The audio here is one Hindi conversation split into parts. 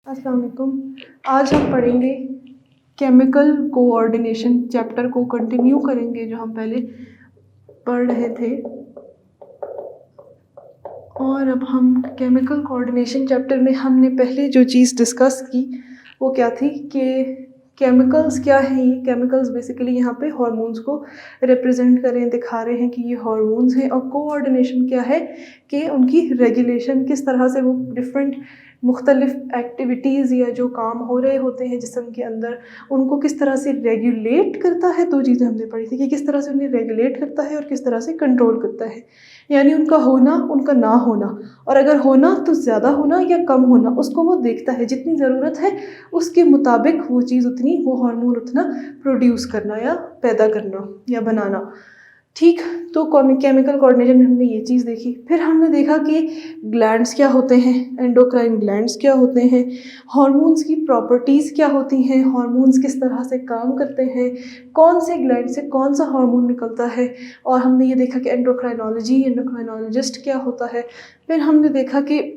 अस्सलाम वालेकुम। आज हम पढ़ेंगे केमिकल कोऑर्डिनेशन चैप्टर को कंटिन्यू करेंगे जो हम पहले पढ़ रहे थे। और अब हम केमिकल कोऑर्डिनेशन चैप्टर में हमने पहले जो चीज़ डिस्कस की वो क्या थी कि केमिकल्स क्या हैं। ये केमिकल्स बेसिकली यहाँ पे हार्मोन्स को रिप्रेजेंट करें, दिखा रहे हैं कि ये हार्मोन्स हैं। और कोऑर्डिनेशन क्या है कि उनकी रेगुलेशन, किस तरह से वो डिफरेंट मुख्तलिफ एक्टिविटीज़ या जो काम हो रहे होते हैं जिस्म के अंदर उनको किस तरह से रेगुलेट करता है। दो चीज़ें हमने पढ़ी थी कि किस तरह से उन्हें रेगुलेट करता है और किस तरह से कंट्रोल करता है, यानी उनका होना, उनका ना होना, और अगर होना तो ज़्यादा होना या कम होना, उसको वो देखता है। जितनी ज़रूरत है उसके मुताबिक वो चीज़ उतनी, वो हार्मोन उतना प्रोड्यूस करना या पैदा करना या बनाना। ठीक, तो केमिकल कोऑर्डिनेशन में हमने ये चीज़ देखी। फिर हमने देखा कि ग्लैंड्स क्या होते हैं, एंडोक्राइन ग्लैंड्स क्या होते हैं, हार्मोन्स की प्रॉपर्टीज़ क्या होती हैं, हार्मोन्स किस तरह से काम करते हैं, कौन से ग्लैंड से कौन सा हार्मोन निकलता है। और हमने ये देखा कि एंडोक्राइनोलॉजिस्ट क्या होता है। फिर हमने देखा कि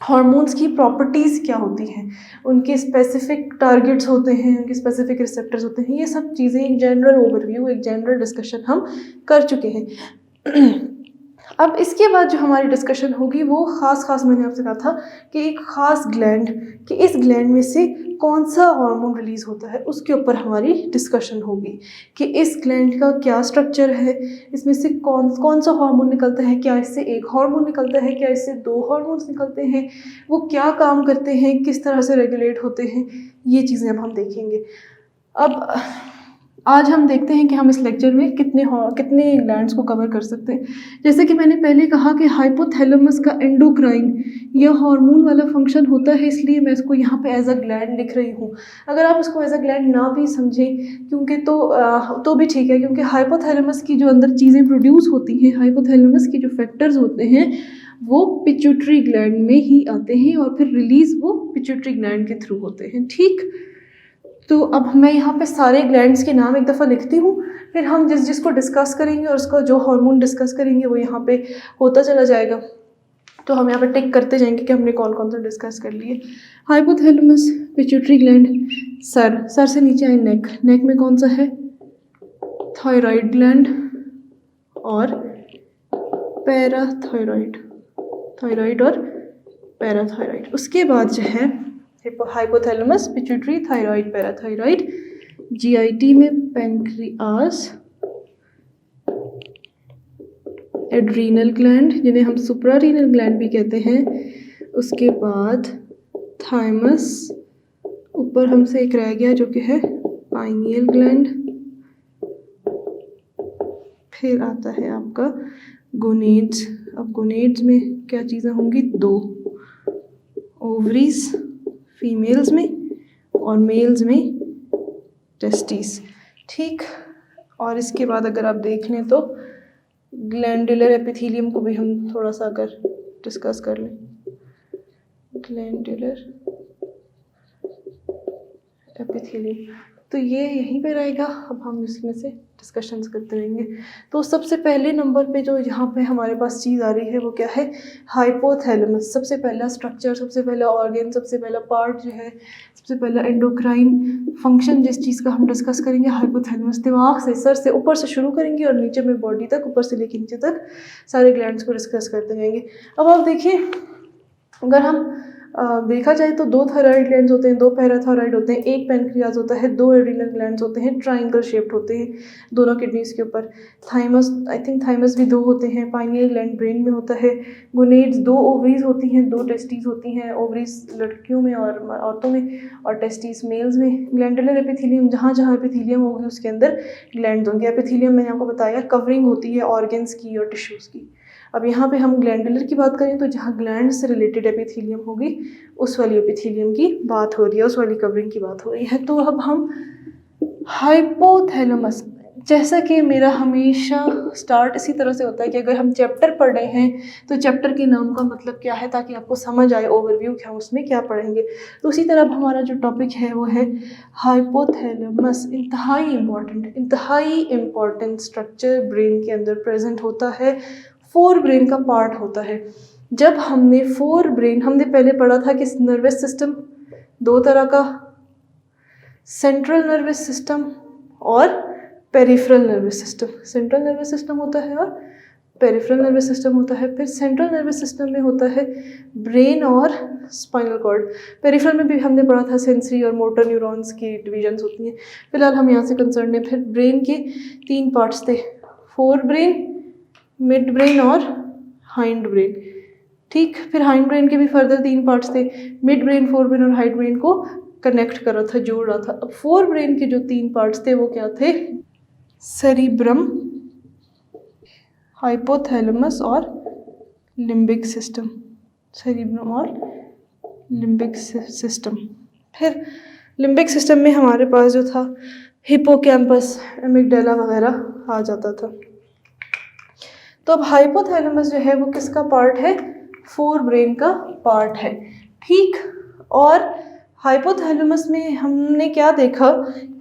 हार्मोन्स की प्रॉपर्टीज़ क्या होती हैं, उनके स्पेसिफिक टारगेट्स होते हैं, उनके स्पेसिफिक रिसेप्टर्स होते हैं। ये सब चीज़ें एक जनरल ओवरव्यू, एक जनरल डिस्कशन हम कर चुके हैं। अब इसके बाद जो हमारी डिस्कशन होगी वो ख़ास मैंने आपसे कहा था कि एक ख़ास ग्लैंड, कि इस ग्लैंड में से कौन सा हार्मोन रिलीज़ होता है उसके ऊपर हमारी डिस्कशन होगी कि इस ग्लैंड का क्या स्ट्रक्चर है, इसमें से कौन सा हार्मोन निकलता है, क्या इससे एक हार्मोन निकलता है, क्या इससे दो हार्मोन्स निकलते हैं, वो क्या काम करते हैं, किस तरह से रेगुलेट होते हैं। ये चीज़ें अब हम देखेंगे। अब आज हम देखते हैं कि हम इस लेक्चर में कितने ग्लैंड्स को कवर कर सकते हैं। जैसे कि मैंने पहले कहा कि हाइपोथैलेमस का एंडोक्राइन यह हार्मोन वाला फंक्शन होता है, इसलिए मैं इसको यहाँ पे एज अ ग्लैंड लिख रही हूँ। अगर आप इसको एज अ ग्लैंड ना भी समझें क्योंकि तो भी ठीक है, क्योंकि हाइपोथैलेमस की जो अंदर चीज़ें प्रोड्यूस होती हैं, हाइपोथैलेमस के जो फैक्टर्स होते हैं वो पिट्यूटरी ग्लैंड में ही आते हैं और फिर रिलीज़ वो पिट्यूटरी ग्लैंड के थ्रू होते हैं। ठीक, तो अब मैं यहाँ पे सारे ग्लैंड्स के नाम एक दफ़ा लिखती हूँ, फिर हम जिसको डिस्कस करेंगे और उसका जो हार्मोन डिस्कस करेंगे वो यहाँ पे होता चला जाएगा। तो हम यहाँ पे टिक करते जाएंगे कि हमने कौन कौन सा डिस्कस कर लिए। हाइपोथैलेमस, पिट्यूटरी ग्लैंड, सर से नीचे आए नेक में कौन सा है, थायराइड ग्लैंड और पैराथायराइड, थायराइड और पैराथायराइड। उसके बाद जो है hypothalamus, pituitary, thyroid, parathyroid, GIT में पैंक्रियास, एड्रीनल ग्लैंड जिन्हें हम सुप्रारीनल ग्लैंड भी कहते हैं। उसके बाद थाइमस, ऊपर हमसे एक रह गया जो कि है पाइनियल ग्लैंड। फिर आता है आपका गोनेड्स। अब गोनेड्स में क्या चीज़ें होंगी, दो, ओवरीज फीमेल्स में और मेल्स में टेस्टिस। ठीक, और इसके बाद अगर आप देख लें तो ग्लैंडुलर एपिथेलियम को भी हम थोड़ा सा अगर डिस्कस कर लें, ग्लैंडुलर एपिथेलियम, तो ये यहीं पे रहेगा। अब हम इसमें से डिस्कशंस करते रहेंगे। तो सबसे पहले नंबर पे जो यहाँ पे हमारे पास चीज़ आ रही है वो क्या है, हाइपोथैलेमस। सबसे पहला स्ट्रक्चर, सबसे पहला ऑर्गन, सबसे पहला पार्ट जो है, सबसे पहला एंडोक्राइन फंक्शन जिस चीज़ का हम डिस्कस करेंगे, हाइपोथैलेमस। दिमाग से, सर से ऊपर से शुरू करेंगे और नीचे में बॉडी तक, ऊपर से लेके नीचे तक सारे ग्लैंड्स को डिस्कस करते जाएंगे। अब आप देखिए, अगर हम देखा जाए तो दो थायराइड ग्लैंड्स होते हैं, दो पैराथायराइड होते हैं, एक पैनक्रियाज होता है, दो एड्रीनल ग्लैंड्स होते हैं, ट्राइंगल शेप्ड होते हैं दोनों किडनीज के ऊपर। थाइमस, आई थिंक थाइमस भी दो होते हैं। पाइनियल ग्लैंड ब्रेन में होता है। गोनेड्स, दो ओवरीज होती हैं, दो टेस्टीज होती हैं। ओवरीज लड़कियों में और औरतों में, और टेस्टीज मेल्स में। ग्लैंडुलर एपिथेलियम, जहाँ जहाँ एपिथेलियम होगी उसके अंदर ग्लैंड होंगे। एपिथेलियम मैंने आपको बताया कवरिंग होती है ऑर्गन्स की और टिश्यूज़ की। अब यहाँ पे हम ग्लैंडुलर की बात करें तो जहाँ ग्लैंड से रिलेटेड एपिथेलियम होगी उस वाली एपिथेलियम की बात हो रही है, उस वाली कवरिंग की बात हो रही है। तो अब हम हाइपोथैलेमस, जैसा कि मेरा हमेशा स्टार्ट इसी तरह से होता है कि अगर हम चैप्टर पढ़ रहे हैं तो चैप्टर के नाम का मतलब क्या है, ताकि आपको समझ आए ओवरव्यू क्या उसमें क्या पढ़ेंगे। तो उसी तरह अब हमारा जो टॉपिक है वो है हाइपोथैलेमस। इंतहाई इम्पॉर्टेंट स्ट्रक्चर ब्रेन के अंदर प्रेजेंट होता है, फोर ब्रेन का पार्ट होता है। जब हमने फोर ब्रेन, हमने पहले पढ़ा था कि नर्वस सिस्टम दो तरह का, सेंट्रल नर्वस सिस्टम और peripheral nervous system. Central nervous system होता है और पेरिफेरल नर्वस सिस्टम होता है। फिर सेंट्रल नर्वस सिस्टम में होता है ब्रेन और स्पाइनल कॉर्ड। पेरिफेरल में भी हमने पढ़ा था सेंसरी और मोटर न्यूरॉन्स की डिविजन्स होती हैं। फिलहाल हम यहाँ से कंसर्न हैं। फिर ब्रेन के 3 पार्ट्स थे, फोर ब्रेन, मिड ब्रेन और हाइंड ब्रेन। ठीक, फिर हाइंड ब्रेन के भी फर्दर 3 पार्ट्स थे, मिड ब्रेन, फोर ब्रेन और हाइंड ब्रेन को कनेक्ट कर रहा था, जोड़ रहा था। अब फोर ब्रेन के जो 3 पार्ट्स थे वो क्या थे, सेरिब्रम, हाइपोथैलेमस और लिम्बिक सिस्टम। सेरिब्रम और लिम्बिक सिस्टम। फिर लिम्बिक सिस्टम में हमारे पास जो था हिपोकैम्पस, एमिगडाला वगैरह आ जाता था। तो अब हाइपोथैलेमस जो है वो किसका पार्ट है, फोर ब्रेन का पार्ट है। ठीक, और हाइपोथैलेमस में हमने क्या देखा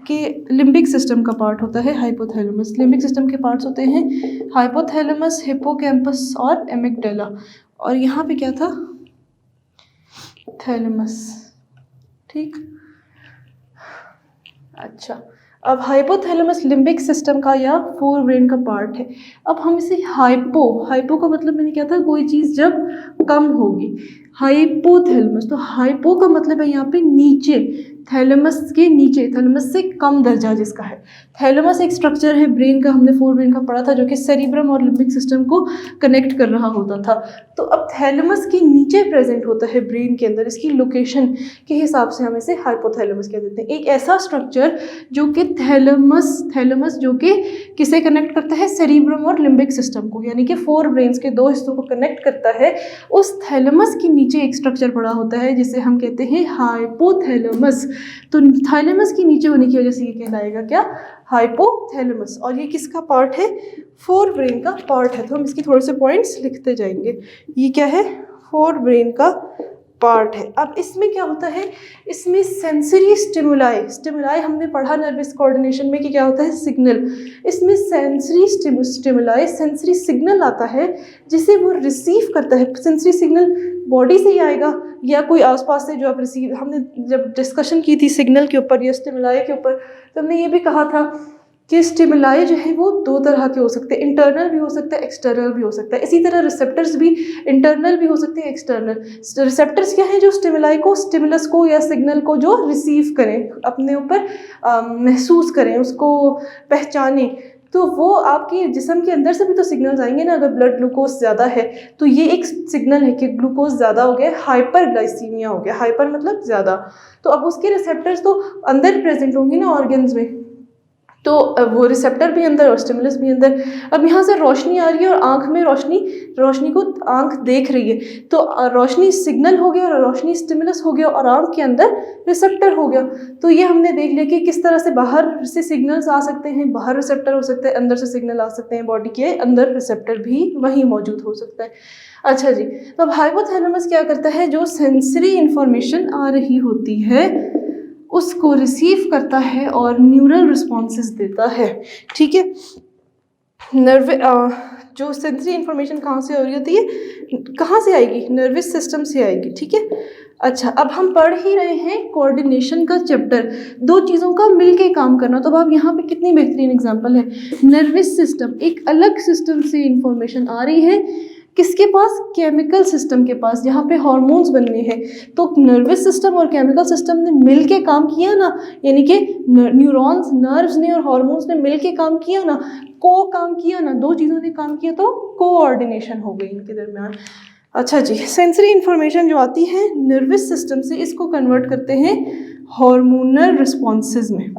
कि लिम्बिक सिस्टम का पार्ट होता है हाइपोथैलेमस। लिम्बिक सिस्टम के पार्ट्स होते हैं हाइपोथैलेमस, हिपोकैम्पस और एमिगडाला। और यहाँ पे क्या था, थैलेमस। ठीक, अच्छा, अब हाइपोथैलेमस लिम्बिक सिस्टम का या फोर ब्रेन का पार्ट है। अब हम इसे हाइपो का मतलब मैंने क्या था, कोई चीज़ जब कम होगी, हाइपोथैलेमस। तो हाइपो का मतलब है यहाँ पे नीचे, थैलेमस के नीचे, थैलेमस से कम दर्जा जिसका है। थैलेमस एक स्ट्रक्चर है ब्रेन का, हमने फोर ब्रेन का पढ़ा था, जो कि सेरिब्रम और लिम्बिक सिस्टम को कनेक्ट कर रहा होता था। तो अब थैलेमस के नीचे प्रेजेंट होता है ब्रेन के अंदर, इसकी लोकेशन के हिसाब से हम इसे हाइपोथैलेमस कह देते हैं। एक ऐसा स्ट्रक्चर जो कि थैलेमस जो कि किसे कनेक्ट करता है, सेरिब्रम और लिम्बिक सिस्टम को, यानी कि फोर ब्रेन्स के 2 हिस्सों को कनेक्ट करता है। उस थैलेमस के नीचे एक स्ट्रक्चर पड़ा होता है जिसे हम कहते हैं हाइपोथैलेमस। तो थैलेमस के नीचे होने की वजह से ये कहलाएगा क्या, हाइपोथैलेमस। और ये किसका पार्ट है, फोर ब्रेन का पार्ट है। तो हम इसकी थोड़े से पॉइंट्स लिखते जाएंगे। ये क्या है, फोर ब्रेन का पार्ट है। अब इसमें क्या होता है, इसमें सेंसरी स्टिमुलाई हमने पढ़ा नर्वस कोऑर्डिनेशन में कि क्या होता है, सिग्नल। इसमें सेंसरी स्टिमुलाई, सेंसरी सिग्नल आता है जिसे वो रिसीव करता है। सेंसरी सिग्नल बॉडी से ही आएगा या कोई आसपास से जो आप रिसीव, हमने जब डिस्कशन की थी सिग्नल के ऊपर या स्टिमुलाई के ऊपर, तो हमने ये भी कहा था कि स्टिमुलाई जो है वो 2 तरह के हो सकते हैं, इंटरनल भी हो सकता है, एक्सटर्नल भी हो सकता है। इसी तरह रिसेप्टर्स भी इंटरनल भी हो सकते हैं, एक्सटर्नल। रिसेप्टर्स क्या है, जो स्टिमुलाई को, स्टिमुलस को या सिग्नल को जो रिसीव करें, अपने ऊपर महसूस करें, उसको पहचानें। तो वो आपके जिस्म के अंदर से भी तो सिग्नल्स आएंगे ना। अगर ब्लड ग्लूकोज ज़्यादा है तो ये एक सिग्नल है कि ग्लूकोज ज़्यादा हो गया, हाइपरग्लाइसीमिया हो गया। हाइपर मतलब ज़्यादा। तो अब उसके रिसेप्टर्स तो अंदर प्रेजेंट होंगे ना ऑर्गन्स में, तो वो रिसेप्टर भी अंदर और स्टिमुलस भी अंदर। अब यहाँ से रोशनी आ रही है और आँख में रोशनी को आँख देख रही है, तो रोशनी सिग्नल हो गया और रोशनी स्टिमुलस हो गया और आँख के अंदर रिसेप्टर हो गया। तो ये हमने देख लिया कि किस तरह से बाहर से सिग्नल्स आ सकते हैं, बाहर रिसेप्टर हो सकते हैं, अंदर से सिग्नल आ सकते हैं, बॉडी के अंदर रिसेप्टर भी वहीं मौजूद हो सकता है। अच्छा जी, तो अब हाइपोथैलेमस क्या करता है, जो सेंसरी इंफॉर्मेशन आ रही होती है उसको रिसीव करता है और न्यूरल रिस्पॉन्सेस देता है। ठीक है, जो सेंसरी इंफॉर्मेशन कहाँ से हो रही होती है, कहाँ से आएगी, नर्वस सिस्टम से आएगी। ठीक है, अच्छा, अब हम पढ़ ही रहे हैं कोऑर्डिनेशन का चैप्टर, 2 चीज़ों का मिलके काम करना। तो अब यहाँ पे कितनी बेहतरीन एग्जांपल है, नर्वस सिस्टम एक अलग सिस्टम से इंफॉर्मेशन आ रही है, किसके पास, केमिकल सिस्टम के पास, जहाँ पे हार्मोन्स बनने हैं। तो नर्वस सिस्टम और केमिकल सिस्टम ने मिल के काम किया ना, यानी कि न्यूरॉन्स, नर्व्स ने और हार्मोन्स ने मिल के काम किया ना, काम किया ना, 2 चीज़ों ने काम किया, तो कोऑर्डिनेशन हो गई इनके दरमियान। अच्छा जी, सेंसरी इंफॉर्मेशन जो आती है नर्वस सिस्टम से, इसको कन्वर्ट करते हैं हार्मोनल रिस्पॉन्सेज में।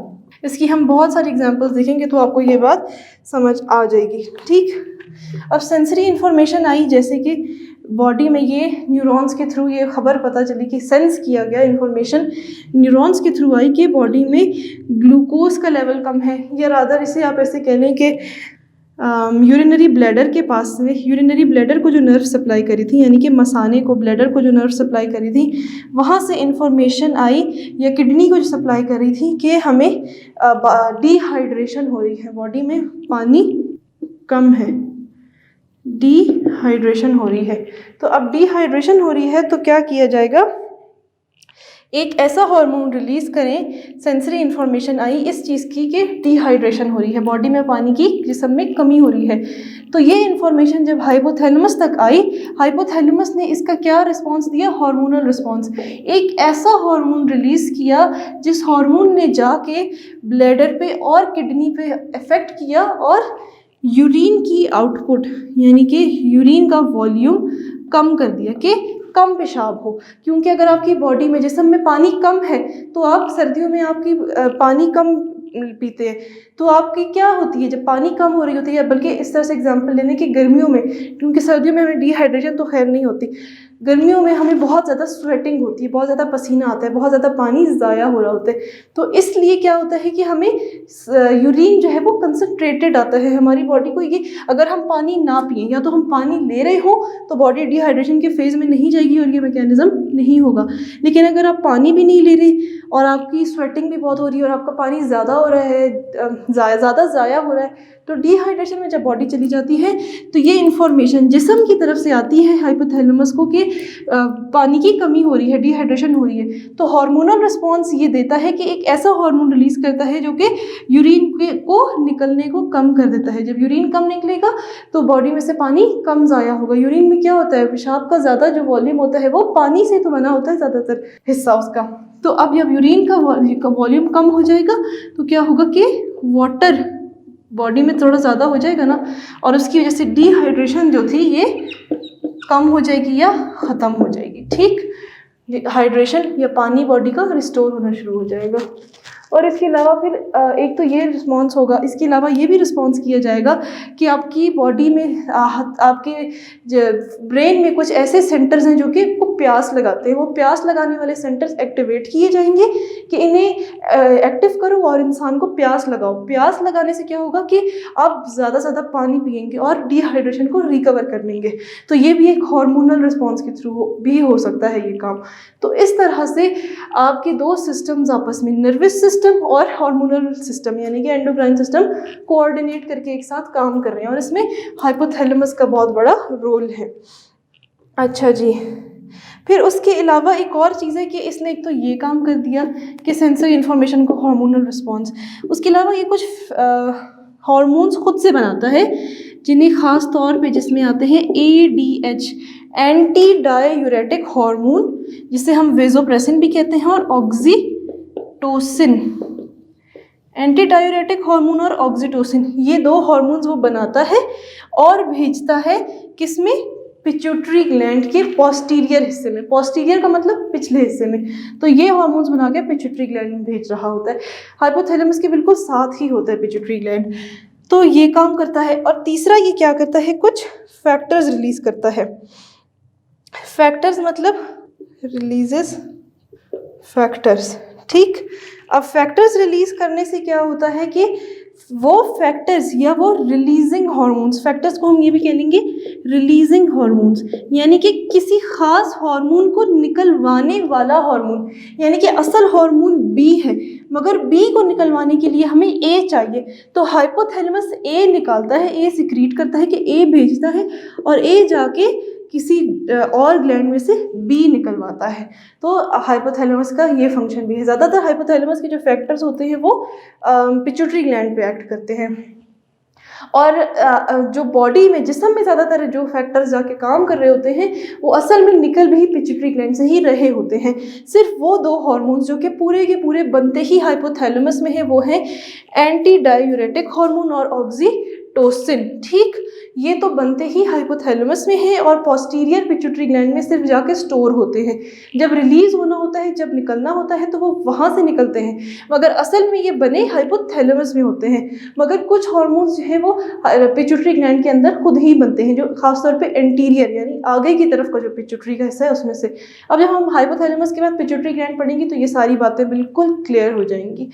इसकी हम बहुत सारी एग्जांपल्स देखेंगे तो आपको ये बात समझ आ जाएगी। ठीक, अब सेंसरी इंफॉर्मेशन आई, जैसे कि बॉडी में ये न्यूरॉन्स के थ्रू ये खबर पता चली कि सेंस किया गया, इंफॉर्मेशन न्यूरॉन्स के थ्रू आई कि बॉडी में ग्लूकोज का लेवल कम है, या रादर इसे आप ऐसे कह लें कि यूरिनरी ब्लैडर के पास में, यूरिनरी ब्लैडर को जो नर्व सप्लाई करी थी, यानी कि मसाने को, ब्लैडर को जो नर्व सप्लाई करी थी, वहाँ से इंफॉर्मेशन आई, या किडनी को जो सप्लाई करी थी कि हमें डिहाइड्रेशन हो रही है, बॉडी में पानी कम है, डिहाइड्रेशन हो रही है। तो अब डिहाइड्रेशन हो रही है तो क्या किया जाएगा एक ऐसा हार्मोन रिलीज़ करें, सेंसरी इन्फॉर्मेशन आई इस चीज़ की कि डिहाइड्रेशन हो रही है, बॉडी में पानी की जिस्म में कमी हो रही है। तो ये इन्फॉर्मेशन जब हाइपोथैलेमस तक आई, हाइपोथैलेमस ने इसका क्या रिस्पॉन्स दिया? Hormonal response. एक ऐसा हार्मोन रिलीज़ किया जिस हार्मोन ने जाके ब्लैडर पे और किडनी पे इफ़ेक्ट किया और यूरिन की आउटपुट यानी कि यूरिन का वॉल्यूम कम कर दिया कि कम पेशाब हो। क्योंकि अगर आपकी बॉडी में जिस्म में पानी कम है तो आप सर्दियों में आपकी पानी कम पीते हैं, तो आपकी क्या होती है जब पानी कम हो रही होती है, बल्कि इस तरह से एग्जांपल लेने की गर्मियों में, क्योंकि सर्दियों में हमें डिहाइड्रेशन तो खैर नहीं होती, गर्मियों में हमें बहुत ज़्यादा स्वेटिंग होती है, बहुत ज़्यादा पसीना आता है, बहुत ज़्यादा पानी ज़ाया हो रहा होता है। तो इसलिए क्या होता है कि हमें यूरिन जो है वो कंसनट्रेटेड आता है हमारी बॉडी को। ये अगर हम पानी ना पिएं या तो हम पानी ले रहे हो तो बॉडी डिहाइड्रेशन के फेज़ में नहीं जाएगी और ये मैकेनिज़्म नहीं होगा। लेकिन अगर आप पानी भी नहीं ले रहे और आपकी स्वेटिंग भी बहुत हो रही है और आपका पानी ज़्यादा हो रहा है, ज़्यादा ज़ाया हो रहा है, तो डिहाइड्रेशन में जब बॉडी चली जाती है तो ये इन्फॉर्मेशन जिस्म की तरफ से आती है हाइपोथैलेमस को कि पानी की कमी हो रही है, डिहाइड्रेशन हो रही है। तो हार्मोनल रिस्पॉन्स ये देता है कि एक ऐसा हार्मोन रिलीज़ करता है जो कि यूरिन को निकलने को कम कर देता है। जब यूरिन कम निकलेगा तो बॉडी में से पानी कम ज़ाया होगा। यूरिन में क्या होता है, पेशाब का ज़्यादा जो वॉल्यूम होता है वो पानी से तो बना होता है ज़्यादातर हिस्सा उसका। तो अब जब यूरिन का वॉल्यूम कम हो जाएगा तो क्या होगा कि वाटर बॉडी में थोड़ा ज़्यादा हो जाएगा ना, और उसकी वजह से डिहाइड्रेशन जो थी ये कम हो जाएगी या ख़त्म हो जाएगी। ठीक, हाइड्रेशन या पानी बॉडी का रिस्टोर होना शुरू हो जाएगा। और इसके अलावा फिर एक तो ये रिस्पॉन्स होगा, इसके अलावा ये भी रिस्पॉन्स किया जाएगा कि आपकी बॉडी में आपके ब्रेन में कुछ ऐसे सेंटर्स हैं जो कि आपको प्यास लगाते हैं। वो प्यास लगाने वाले सेंटर्स एक्टिवेट किए जाएंगे कि इन्हें एक्टिव करो और इंसान को प्यास लगाओ। प्यास लगाने से क्या होगा कि आप ज़्यादा से ज़्यादा पानी पिएंगे और डिहाइड्रेशन को रिकवर कर लेंगे। तो ये भी एक हार्मोनल रिस्पॉन्स के थ्रू भी हो सकता है ये काम। तो इस तरह से आपके दो सिस्टम्स आपस में, नर्वस सिस्टम और हार्मोनल सिस्टम यानी कि एंडोक्राइन सिस्टम, कोऑर्डिनेट करके एक साथ काम कर रहे हैं और इसमें हाइपोथैलेमस का बहुत बड़ा रोल है। अच्छा जी, फिर उसके अलावा एक और चीज़ है कि इसने एक तो ये काम कर दिया कि सेंसरी इन्फॉर्मेशन को हार्मोनल रिस्पॉन्स, उसके अलावा ये कुछ हार्मोन्स खुद से बनाता है जिन्हें ख़ास तौर पे जिसमें आते हैं ADH, एंटी डायूरेटिक हार्मोन, जिसे हम वेसोप्रेसिन भी कहते हैं, और ऑक्सीटोसिन। एंटी डायूरेटिक हार्मोन और ऑक्सीटोसिन, ये दो हार्मोन्स वो बनाता है और भेजता है किसमें? पिट्यूटरी ग्लैंड के पोस्टीरियर हिस्से में। पोस्टीरियर का मतलब पिछले हिस्से में। तो ये हार्मोन्स बना के पिट्यूटरी ग्लैंड में भेज रहा होता है। हाइपोथैलेमस के बिल्कुल साथ ही होता है पिट्यूटरी ग्लैंड, तो ये काम करता है। और तीसरा ये क्या करता है, कुछ फैक्टर्स रिलीज करता है। फैक्टर्स मतलब रिलीजेस फैक्टर्स। ठीक, अब फैक्टर्स रिलीज करने से क्या होता है कि वो फैक्टर्स या वो रिलीजिंग हार्मोन्स, फैक्टर्स को हम ये भी कह लेंगे रिलीजिंग हार्मोन्स, यानी कि किसी खास हार्मोन को निकलवाने वाला हार्मोन। यानी कि असल हार्मोन B है मगर B को निकलवाने के लिए हमें A चाहिए, तो हाइपोथैलेमस A निकालता है, A सिक्रीट करता है कि A भेजता है और A जाके किसी और ग्लैंड में से B निकलवाता है। तो हाइपोथैलेमस का ये फंक्शन भी है। ज़्यादातर हाइपोथैलेमस के जो फैक्टर्स होते हैं वो पिट्यूटरी ग्लैंड पे एक्ट करते हैं, और जो बॉडी में, जिस्म में ज़्यादातर जो फैक्टर्स जाके काम कर रहे होते हैं वो असल में निकल भी पिट्यूटरी ग्लैंड से ही रहे होते हैं। सिर्फ वो दो हार्मोन्स जो कि पूरे के पूरे बनते ही हाइपोथैलेमस में है वो हैं एंटी डायूरेटिक हार्मोन और ऑक्सीटोसिन। ठीक, ये तो बनते ही हाइपोथैलेमस में है और पोस्टीरियर पिट्यूटरी ग्लैंड में सिर्फ जाके स्टोर होते हैं। जब रिलीज होना होता है, जब निकलना होता है तो वो वहाँ से निकलते हैं, मगर असल में ये बने हाइपोथैलेमस में होते हैं। मगर कुछ हार्मोन्स जो है वो पिट्यूटरी ग्लैंड के अंदर खुद ही बनते हैं, जो खासतौर पे एंटीरियर यानी आगे की तरफ का जो पिट्यूटरी का हिस्सा है उसमें से। अब जब हम हाइपोथैलेमस के बाद पिट्यूटरी ग्लैंड पढ़ेंगे तो ये सारी बातें बिल्कुल क्लियर हो जाएंगी।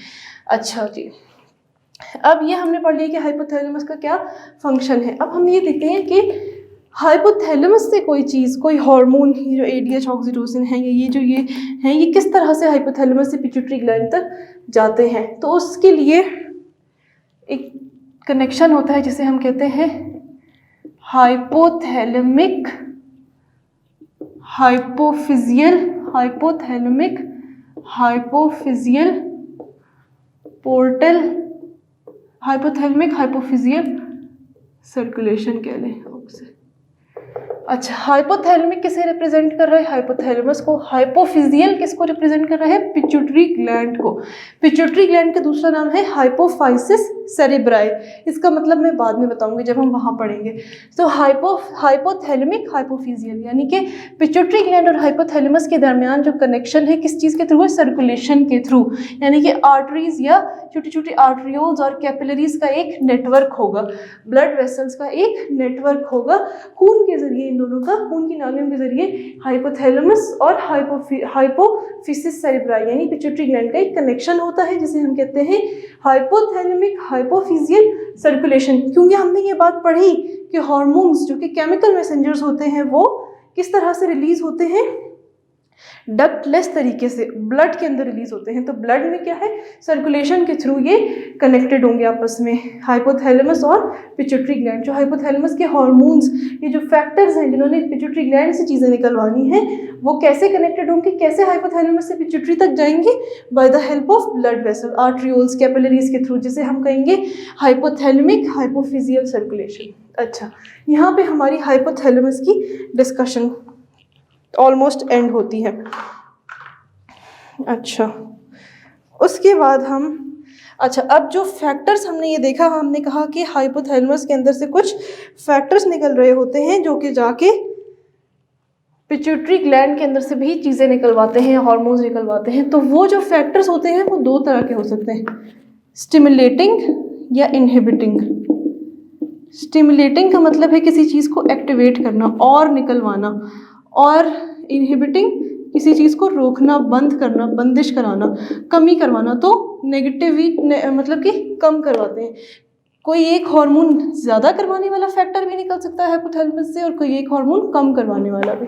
अच्छा जी, अब ये हमने पढ़ लिया कि हाइपोथैलेमस का क्या फंक्शन है। अब हम ये देखते हैं कि हाइपोथैलेमस से कोई चीज़, कोई हार्मोन, जो ADH, ऑक्सीटोसिन है, ये जो ये हैं, ये किस तरह से हाइपोथैलेमस से पिट्यूटरी ग्लैंड तक जाते हैं। तो उसके लिए एक कनेक्शन होता है जिसे हम कहते हैं hypothalamic hypophyseal hypothalamic hypophyseal portal, hypothalamic hypophyseal circulation कह लें उसे। अच्छा, हाइपोथैलेमिक किसे रिप्रेजेंट कर रहा है? हाइपोथैलेमस को। हाइपोफिजियल किसको रिप्रेजेंट कर रहा है? पिट्यूटरी ग्लैंड को। पिट्यूटरी ग्लैंड का दूसरा नाम है हाइपोफाइसिस सेरेब्राई। इसका मतलब मैं बाद में बताऊंगी जब हम वहाँ पढ़ेंगे। तो हाइपोथैलेमिक हाइपोफिजियल यानी कि पिट्यूटरी ग्लैंड और हाइपोथैलेमस के दरमियान जो कनेक्शन है किस चीज़ के थ्रू है? सर्कुलेशन के थ्रू, यानी कि आर्टरीज या छोटी छोटी आर्टरियोल्स और कैपिलरीज का एक नेटवर्क होगा, ब्लड वेसल्स का एक नेटवर्क होगा खून के जरिए, इन दोनों का खून की नालियों के जरिए हाइपोथैलेमस और हाइपोफिसिस सेरेब्राई यानी पिट्यूटरी ग्लैंड का एक कनेक्शन होता है जिसे हम कहते हैं हाइपोथैलेमिक हाइपोफिजियल सर्कुलेशन। क्योंकि हमने ये बात पढ़ी कि हार्मोन्स जो कि केमिकल मैसेंजर्स होते हैं वो किस तरह से रिलीज होते हैं? डक्टलेस तरीके से ब्लड के अंदर रिलीज होते हैं। तो ब्लड में क्या है? सर्कुलेशन के थ्रू ये कनेक्टेड होंगे आपस में, हाइपोथैलेमस और पिट्यूटरी ग्लैंड। जो हाइपोथैलेमस के हार्मोन्स, ये जो फैक्टर्स हैं जिन्होंने पिट्यूटरी ग्लैंड से चीज़ें निकलवानी हैं, वो कैसे कनेक्टेड होंगे? कैसे हाइपोथैलेमस से पिट्यूटरी तक जाएंगे? By the help of blood vessel, arterioles, capillaries के थ्रू, जिसे हम कहेंगे हाइपोथैलेमिक हाइपोफिजियल सर्कुलेशन। अच्छा, यहाँ पे हमारी हाइपोथैलेमस की डिस्कशन ऑलमोस्ट एंड होती है। अच्छा, उसके बाद अब जो फैक्टर्स हमने ये देखा, हमने कहा कि हाइपोथैलेमस के अंदर से कुछ फैक्टर्स निकल रहे होते हैं जो कि जाके पिट्यूटरी ग्लैंड के अंदर से भी चीज़ें निकलवाते हैं, हार्मोन्स निकलवाते हैं। तो वो जो फैक्टर्स होते हैं वो दो तरह के हो सकते हैं, स्टिमुलेटिंग या इनहिबिटिंग। स्टिमुलेटिंग का मतलब है किसी चीज़ को एक्टिवेट करना और निकलवाना, और इनहिबिटिंग किसी चीज़ को रोकना, बंद करना, बंदिश कराना, कमी करवाना। तो मतलब कि कम करवाते हैं। कोई एक हार्मोन ज़्यादा करवाने वाला फैक्टर भी निकल सकता है हाइपोथैलेमस से, और कोई एक हार्मोन कम करवाने वाला भी।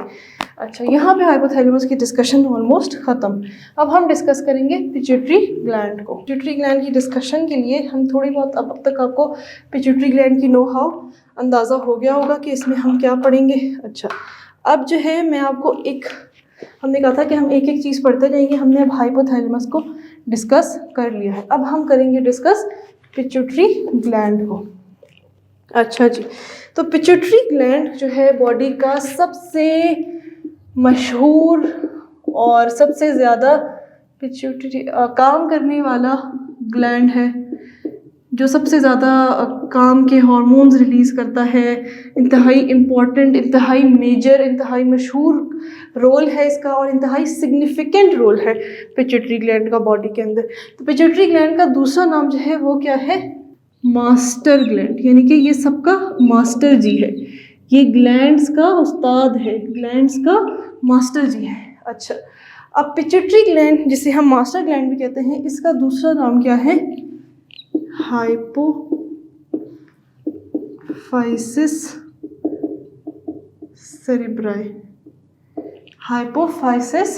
अच्छा, यहाँ पे हाइपोथैलेमस की डिस्कशन ऑलमोस्ट ख़त्म। अब हम डिस्कस करेंगे पिट्यूटरी ग्लैंड को। पिट्यूटरी ग्लैंड की डिस्कशन के लिए हम थोड़ी बहुत, अब तक आपको पिट्यूटरी ग्लैंड की नो हाउ अंदाज़ा हो गया होगा कि इसमें हम क्या पढ़ेंगे। अच्छा, अब जो है मैं आपको हमने कहा था कि हम एक एक चीज़ पढ़ते जाएंगे। हमने अब हाइपोथैलेमस को डिस्कस कर लिया है, अब हम करेंगे डिस्कस पिट्यूटरी ग्लैंड को। अच्छा जी, तो पिट्यूटरी ग्लैंड जो है बॉडी का सबसे मशहूर और सबसे ज़्यादा पिट्यूटरी काम करने वाला ग्लैंड है, जो सबसे ज़्यादा काम के हार्मोन्स रिलीज़ करता है। इंतहाई इम्पॉर्टेंट, इंतहाई मेजर, इंतहाई मशहूर रोल है इसका, और इंतहाई सिग्निफिकेंट रोल है पिट्यूटरी ग्लैंड का बॉडी के अंदर। तो पिट्यूटरी ग्लैंड का दूसरा नाम जो है वो क्या है? मास्टर ग्लैंड, यानी कि ये सबका मास्टर जी है, ये ग्लैंड्स का उस्ताद है, ग्लैंड्स का मास्टर जी है। अच्छा, अब पिट्यूटरी ग्लैंड जिसे हम मास्टर ग्लैंड भी कहते हैं, इसका दूसरा नाम क्या है? Hypophysis cerebri. Hypophysis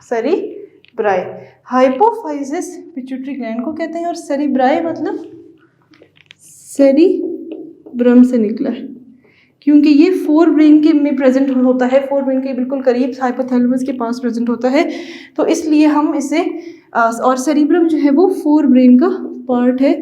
cerebri, hypophysis pituitary gland को कहते हैं, और सेरेब्राई मतलब सेरिब्रम से निकला है, क्योंकि ये फोर ब्रेन के में प्रेजेंट होता है, फोर ब्रेन के बिल्कुल करीब हाइपोथैलेमस के पास प्रेजेंट होता है। तो इसलिए हम इसे और सेरिब्रम जो है वो फोर ब्रेन का पार्ट है,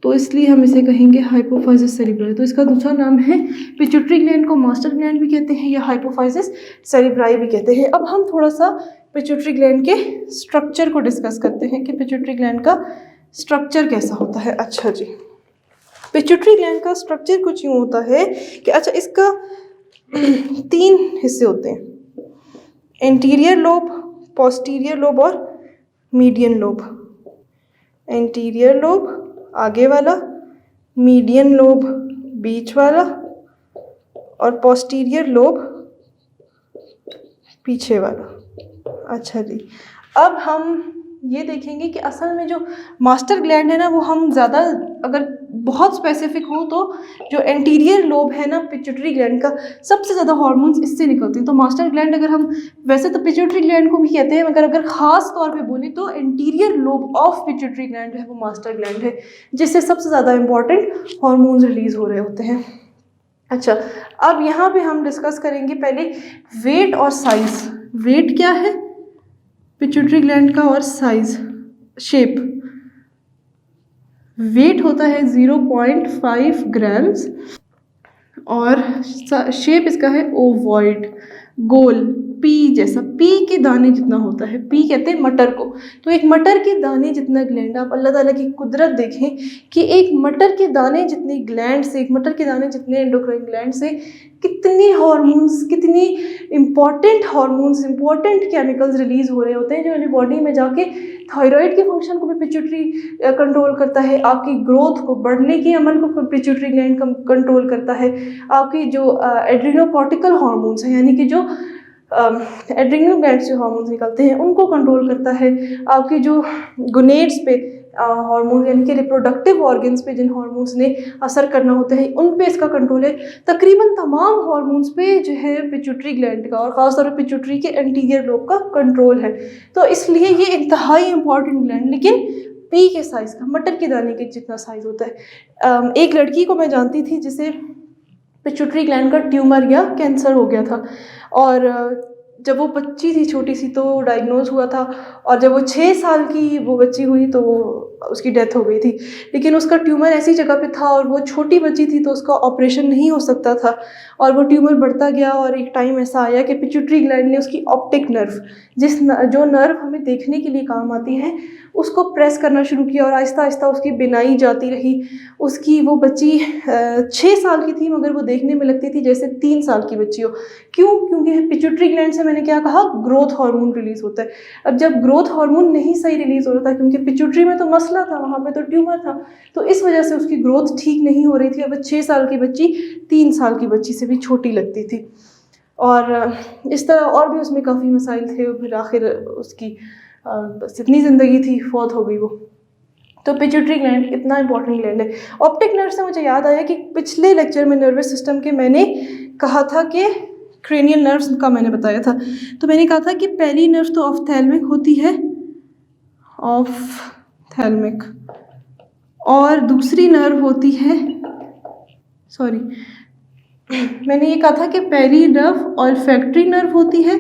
तो इसलिए हम इसे कहेंगे हाइपोफाइसिस सेरेब्राई। तो इसका दूसरा नाम है, पिट्यूटरी ग्लैंड को मास्टर ग्लैंड भी कहते हैं या हाइपोफाइसिस सेरेब्राई भी कहते हैं। अब हम थोड़ा सा पिट्यूटरी ग्लैंड के स्ट्रक्चर को डिस्कस करते हैं कि पिट्यूटरी ग्लैंड का स्ट्रक्चर कैसा होता है। अच्छा जी, पिट्यूटरी ग्लैंड का स्ट्रक्चर कुछ यूँ होता है कि अच्छा, इसका 3 हिस्से होते हैं, एंटीरियर लोब, पोस्टीरियर लोब और मीडियन लोब। एंटीरियर लोब आगे वाला, मीडियन लोब बीच वाला, और पोस्टीरियर लोब पीछे वाला। अच्छा जी, अब हम ये देखेंगे कि असल में जो मास्टर ग्लैंड है ना, वो हम ज़्यादा अगर बहुत स्पेसिफिक हो तो जो एंटीरियर लोब है ना पिट्यूटरी ग्लैंड का, सबसे ज़्यादा हार्मोन्स इससे निकलते हैं। तो मास्टर ग्लैंड अगर हम, वैसे तो पिट्यूटरी ग्लैंड को भी कहते हैं, मगर अगर ख़ास तौर पे बोले तो anterior lobe of pituitary gland जो है वो मास्टर ग्लैंड है, जिससे सबसे ज़्यादा इंपॉर्टेंट हार्मोन्स रिलीज़ हो रहे होते हैं। अच्छा, अब यहाँ पे हम डिस्कस करेंगे पहले वेट और साइज़। वेट क्या है? पिट्यूटरी ग्लैंड का और साइज, शेप, वेट होता है 0.5 ग्राम्स और शेप इसका है ओवॉइड, गोल, पी जैसा, पी के दाने जितना होता है, पी कहते हैं मटर को। तो एक मटर के दाने जितना ग्लैंड, आप अल्लाह ताला की कुदरत देखें कि एक मटर के दाने जितनी ग्लैंड से, एक मटर के दाने जितने एंडोक्राइन ग्लैंड से कितने हार्मोन्स, कितनी important hormones, important chemicals release हो रहे होते हैं जो हमारी बॉडी में जाके थायराइड के फंक्शन को भी पिट्यूटरी कंट्रोल करता है, आपकी ग्रोथ को, बढ़ने के अमल को पिट्यूटरी ग्लैंड कंट्रोल करता है, आपकी जो एड्रीनोकॉर्टिकल हार्मोन्स हैं यानी कि जो एड्रीनल ग्लैंड से हार्मोन्स निकलते हैं उनको कंट्रोल करता है, आपकी जो गोनेड्स पे हार्मोन यानी कि रिप्रोडक्टिव ऑर्गन्स पे जिन हार्मोन्स ने असर करना होता है उन पे इसका कंट्रोल है। तकरीबन तमाम हार्मोन्स पे जो है पिट्यूटरी ग्लैंड का और ख़ासतौर पर पिट्यूटरी के एंटीरियर लोब का कंट्रोल है। तो इसलिए ये इंतहाई इंपॉर्टेंट ग्लैंड, लेकिन पी के साइज़ का, मटर के दाने के जितना साइज़ होता है। एक लड़की को मैं जानती थी जिसे पिट्यूटरी ग्लैंड का ट्यूमर या कैंसर हो गया था और जब वो बच्ची थी छोटी सी तो डायग्नोज हुआ था और जब वो 6 साल की वो बच्ची हुई तो उसकी डेथ हो गई थी। लेकिन उसका ट्यूमर ऐसी जगह पे था और वो छोटी बच्ची थी तो उसका ऑपरेशन नहीं हो सकता था और वो ट्यूमर बढ़ता गया और एक टाइम ऐसा आया कि पिट्यूटरी ग्लैंड ने उसकी ऑप्टिक नर्व, जो नर्व हमें देखने के लिए काम आती है, उसको प्रेस करना शुरू किया और आहिस्ता आहिस्ता उसकी बिनाई जाती रही। उसकी वो बच्ची 6 साल की थी मगर वो देखने में लगती थी जैसे 3 साल की बच्ची हो। क्यों? क्योंकि पिट्यूटरी ग्लैंड से मैंने क्या कहा, ग्रोथ हार्मोन रिलीज होता है। अब जब ग्रोथ हार्मोन नहीं सही रिलीज हो रहा था क्योंकि पिट्यूटरी में तो मसला था, वहाँ पे तो ट्यूमर था, तो इस वजह से उसकी ग्रोथ ठीक नहीं हो रही थी। अब 6 साल की बच्ची 3 साल की बच्ची से भी छोटी लगती थी और इस तरह और भी उसमें काफ़ी मसाइल थे। फिर आखिर उसकी बस इतनी ज़िंदगी थी, फौत हो गई वो। तो पिट्यूटरी ग्लैंड इतना इंपॉर्टेंट ग्लैंड है। ऑप्टिक नर्व से मुझे याद आया कि पिछले लेक्चर में नर्वस सिस्टम के मैंने कहा था कि क्रेनियल नर्व्स का मैंने बताया था, तो मैंने कहा था कि पहली नर्व तो ऑफ्थैल्मिक होती है, ऑफ्थैल्मिक, और दूसरी नर्व होती है, मैंने ये कहा था कि पहली नर्व ऑल्फैक्टरी नर्व होती है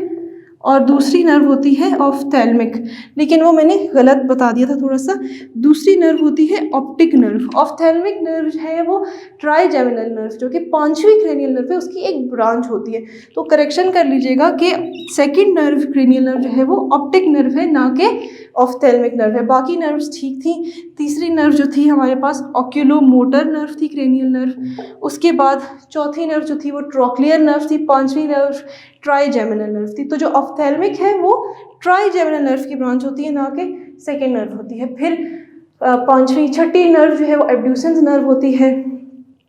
और दूसरी नर्व होती है ऑफ्थैल्मिक, लेकिन वो मैंने गलत बता दिया था थोड़ा सा। दूसरी नर्व होती है ऑप्टिक नर्व। ऑफ्थैल्मिक नर्व है वो ट्राइजेमिनल नर्व जो कि 5वीं क्रेनियल नर्व है, उसकी एक ब्रांच होती है। तो करेक्शन कर लीजिएगा कि सेकंड नर्व क्रेनियल नर्व जो है वो ऑप्टिक नर्व है, ना कि ऑफ्थैल्मिक नर्व है। बाकी नर्व्स ठीक थी। तीसरी नर्व जो थी हमारे पास ऑक्यूलोमोटर नर्व थी, क्रेनियल नर्व। उसके बाद चौथी नर्व जो थी वो ट्रोक्लियर नर्व थी। 5वीं नर्व ट्राइजेमिनल नर्व थी। तो जो ऑफ्थैल्मिक है वो ट्राइजेमिनल नर्व की ब्रांच होती है, ना कि सेकेंड नर्व होती है। फिर 5वीं छठी नर्व जो है वो एब्ड्यूसेंस नर्व होती है।